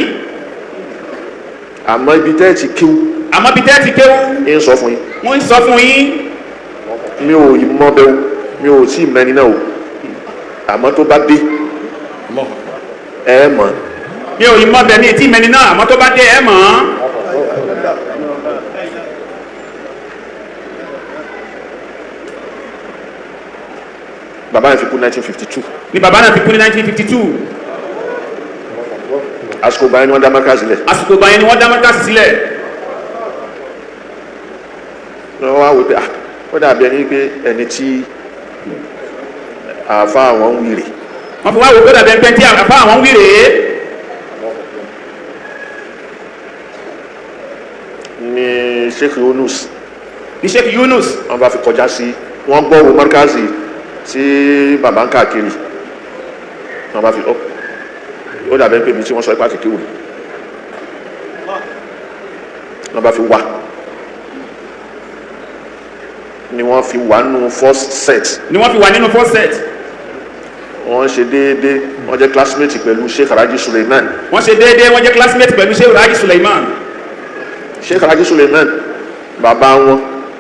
àmọ́ ibi tẹ́ ẹ ti kéwù. àmọ́ ibi tẹ́ ẹ ti kéwù. ń sọ fún yín. wọ́n ń sọ fún yín. mi ò mọ̀ bẹ́ẹ̀ o mi ò tí ì mẹ́ni náà o àmọ́ tó bá dé ẹ mọ̀. mi ò mọ̀ bẹ́ẹ̀ ní tí mẹ́ni náà àmọ́ tó bá dé ẹ mọ̀. bàbá yẹn fi kú 1952. ni bàbá náà fi kú ní 1952. àsìkò báyẹn ni wọ́n dá Mẹ́kà sílẹ̀. àsìkò báyẹn ni wọ́n dá Mẹ́kà sílẹ̀. wọ́n wá wò pé ó dàbí ẹni pé ẹni tí àfa àwọn ń wíìrì. wọ́n fi wá wò pé dàbí ẹni tí àfa àwọn ń wíìrì. ni Sheikh Yunus. ni Sheikh Yunus. wọ́n bá fi kọjá sí wọ́n gbọ́rù mọ́rkáàsì tí bàbá ń káàkiri wọ́n bá fi ó dàbẹ́ pé mi tí wọ́n sọ ipá ti kéwù wọ́n bá fi wá ni wọ́n fi wà nínú first set wọ́n ṣe déédé wọ́n jẹ́ classmate pẹ̀lú Sheikh Sulaimon Sheikh Sulaimon bàbá wọn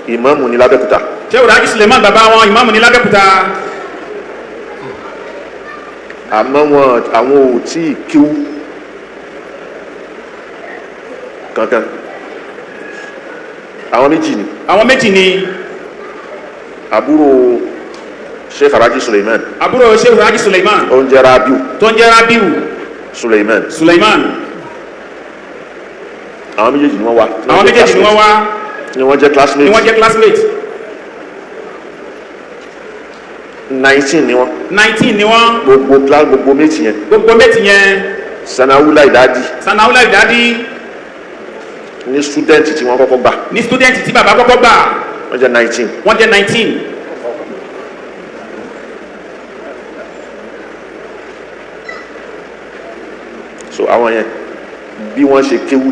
ìmáàmù ní Lábẹ́kúta Sheikh Sulaimon bàbá wọn ìmáàmù ní Lábẹ́kúta àmọ́ àwọn ò tí ì kíw kankan àwọn méjì ni àbúrò Sheikh Sulaimon ó ń jẹ́ Rabiu Sulaimon àwọn méjèèjì ni wọ́n wá ni wọ́n jẹ́ classmate 19 ni wọ́n gbogbo méjì yẹn sanawula ìdádí ní student tí wọ́n kọ́kọ́ gbà tí bàbá kọ́kọ́ gbà wọ́n jẹ́ 19 so àwọn yẹn bí wọ́n ṣe kéwú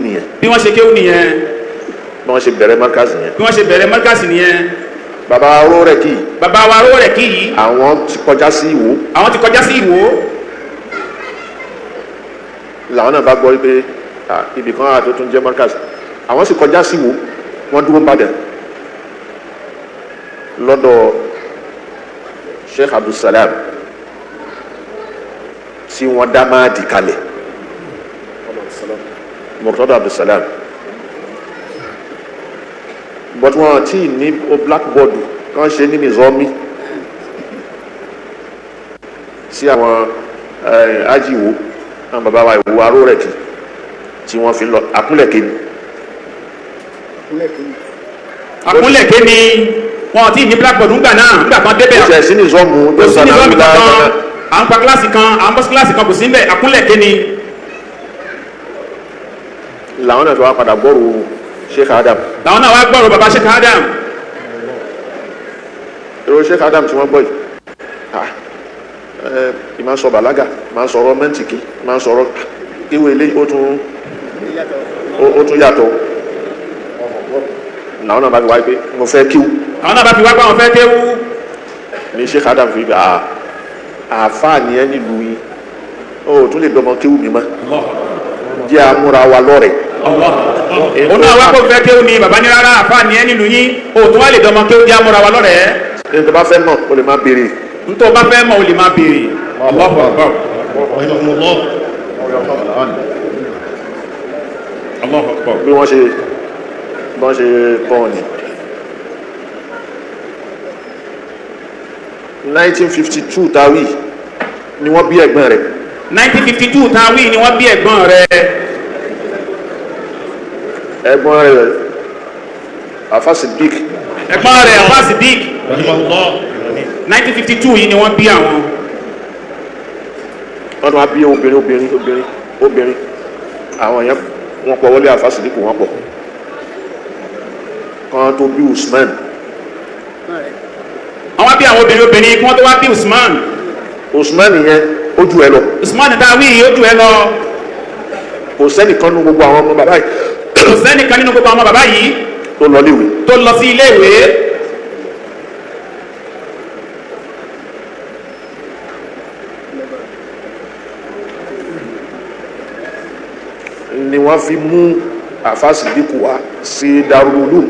nìyẹn bí wọ́n ṣe bẹ̀rẹ̀ mọ́kàsì nìyẹn bàbá wa ró rẹ̀ kì í àwọn ti kọjá sí Ìwó làwọn náà bá gbọ́ wípé ibì kan àti tó ń jẹ́ mọ́kàsì àwọn sì kọjá sí Ìwó wọ́n dúró Ìbàdàn lọ́dọ̀ Sheikh Abdulsalam tí wọ́n dá máa dì kalẹ̀ Murtada Abdulsalam but wọn tí ní blackboard kan ṣe ní nìzọ́mí sí àwọn ajíwò àwọn bàbá wa Ìwó aró rẹ̀ kì tí wọ́n fi lọ àkúnlẹ̀ké ni wọn tí ní blackboard ńgbà kan débẹ̀ ṣe sí nìzọ́mù tó sọ̀rọ̀ àwọn à ń pa kíláàsì kan à ń bọ́ sí kíláàsì kan kò sí ńbẹ̀ àkúnlẹ̀ké ni làwọn náà fi wá padà gbọ́rù Sheikh Adam làwọn náà wá gbọ́rù bàbá Sheikh Adam èrò Sheikh Adam tí wọ́n gbọ́ yìí ìmá sọ bàlágà máa sọ̀rọ̀ mẹ́ntìkì máa sọ̀rọ̀ ìwé ilé ó tún yàtọ̀ làwọn náà bá fi wáyé pé mo fẹ́ kíw àwọn náà bá fi wá pé àwọn fẹ́ kéwú ní Sheikh Adam fi gbà àfáà ní ẹ nílùú yìí ó tún lè dọmọ kíw mi mọ́ jẹ́ amúra wa lọ́rẹ̀ òun náà wá kó fẹ́ kéwú ni bàbá ní rárá àfáà ní ẹ nílùú yìí ó tún wá lè dọmọ kéwú jẹ́ amúra wa lọ́rẹ̀ ẹni tó bá fẹ́ mọ̀ ó lè má béèrè ntọ́ bá fẹ́ mọ̀ ó lè má béèrè Allahu Akbar Allahu Akbar bí wọ́n ṣe pọ̀ ní 1952 tàwí ni wọ́n bí ẹ̀gbọ́n rẹ̀ 1952 tàwí ni wọ́n bí ẹ̀gbọ́n rẹ̀ Afa Siddiq 1952 yìí ni wọ́n bí àwọn wọ́n tún wá bí obìnrin àwọn èèyàn wọ́n pọ̀ wọlé Afa Siddiq wọ́n pọ̀ kan tó bí Usman àwọn bí àwọn obìnrin kí wọ́n tó wá bí Usman yẹn ó jù ẹ lọ Usman dáwí ó jù ẹ lọ kò sẹ́nìkan nínú gbogbo àwọn ọmọ bàbá yìí tó lọ sí iléèwé ni wọ́n fi mú Afa Siddiq wá sí Darul Ulum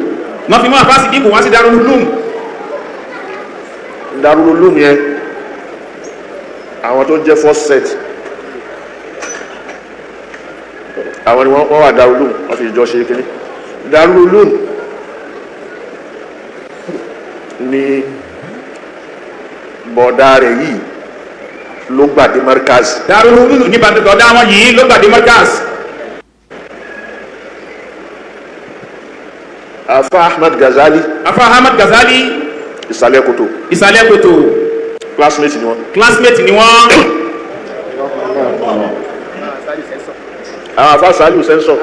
Darul Ulum yẹn àwọn tó jẹ́ first set àwọn ni wọ́n wà Darul Ulum wọ́n fi jọ ṣe kíní Darul Ulum ni bọ̀dá rẹ̀ yìí ló gbàdé markaz Darul Ulum ní bọ̀dá wọn yìí ló gbàdé markaz Afa Ahmad Ghazali Ìsàlẹ̀ Kòtò classmate ni wọ́n àwọn Afa Saliu sensor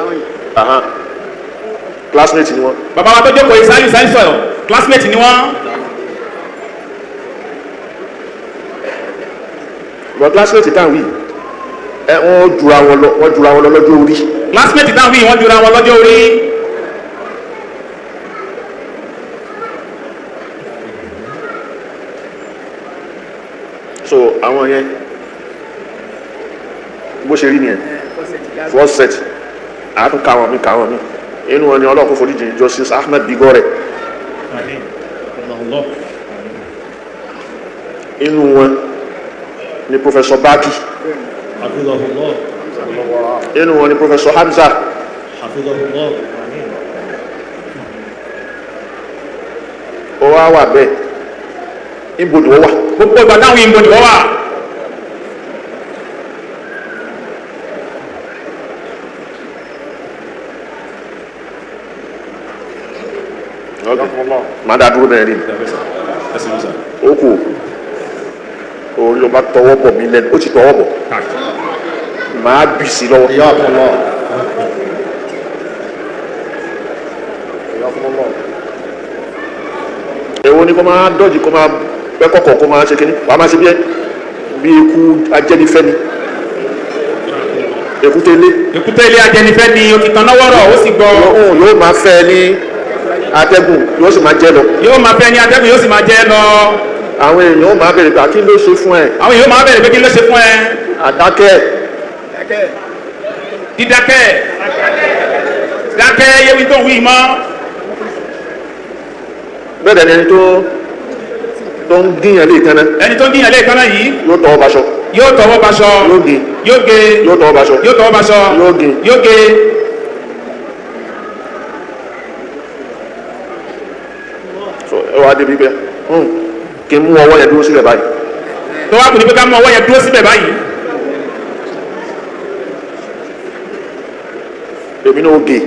classmate ni wọ́n bàbá wa tó jókòó Saliu sensor classmate ni wọ́n ṣùgbọ́n classmate táwọn wí wọ́n jura wọn lọ lọ́jọ́ orí. classmate táwọn wí wọ́n jura wọn lọ́jọ́ orí. so àwọn yẹn bó ṣe rí nìyẹn first set àtún káwọn mi inú wọn ni ọlọ́kùn foríjì Justice Ahmed Bigore inú wọn ni Professor Baki inú wọn ni Professor Hamza ó wá wà bẹ́ẹ̀ níbo ni wọ́n wà gbogbo ìgbà táwọn ìbò ni wọ́n wà. máa dá dúró bẹ́ẹ̀ ni ó kù orí ló bá tọwọ́ bọ̀ mí lẹ́nu ó ti tọwọ́ bọ̀ máa bì sí lọ́wọ́. èwo ni kó máa dọ́jì kó máa pẹ́ kọ̀kọ̀ kó máa ṣe kíní wàá máa ṣe bí eku ajẹ́nifẹ́ ni èkútélé ajẹ́nifẹ́ ni o ti tan náwó rọ̀ ó sì gbọ́. yóò máa fẹ́ ní atẹ́gùn yóò sì máa jẹ́ lọ. yóò máa fẹ́ ní atẹ́gùn yóò sì máa jẹ́ lọ. àwọn èèyàn ó máa bèrè pé kí ló ṣe fún ẹ. àwọn èèyàn máa bèrè pé kí ló ṣe fún ẹ. àdákẹ́. dídákẹ́. dákẹ́ yéwi tó wí mọ́. bẹ́ẹ̀ dẹ̀ ni ẹni tó ń gíyàn lè kánná. ẹni tó ń gíyàn lè kánná yìí. yóò tọwọ́ baṣọ. yóò tọwọ́ baṣọ. yóò gé. yóò gé. yóò tọwọ́ baṣọ. yóò tọwọ́ baṣọ. yóò gé. yóò gé. ẹ wá débi bẹ́ẹ̀ kí n mú ọwọ́ yẹn dúró síbẹ̀ báyìí. tó wá kù ní pé ká mú ọwọ́ yẹn dúró síbẹ̀ báyìí. èmi náà ó gé.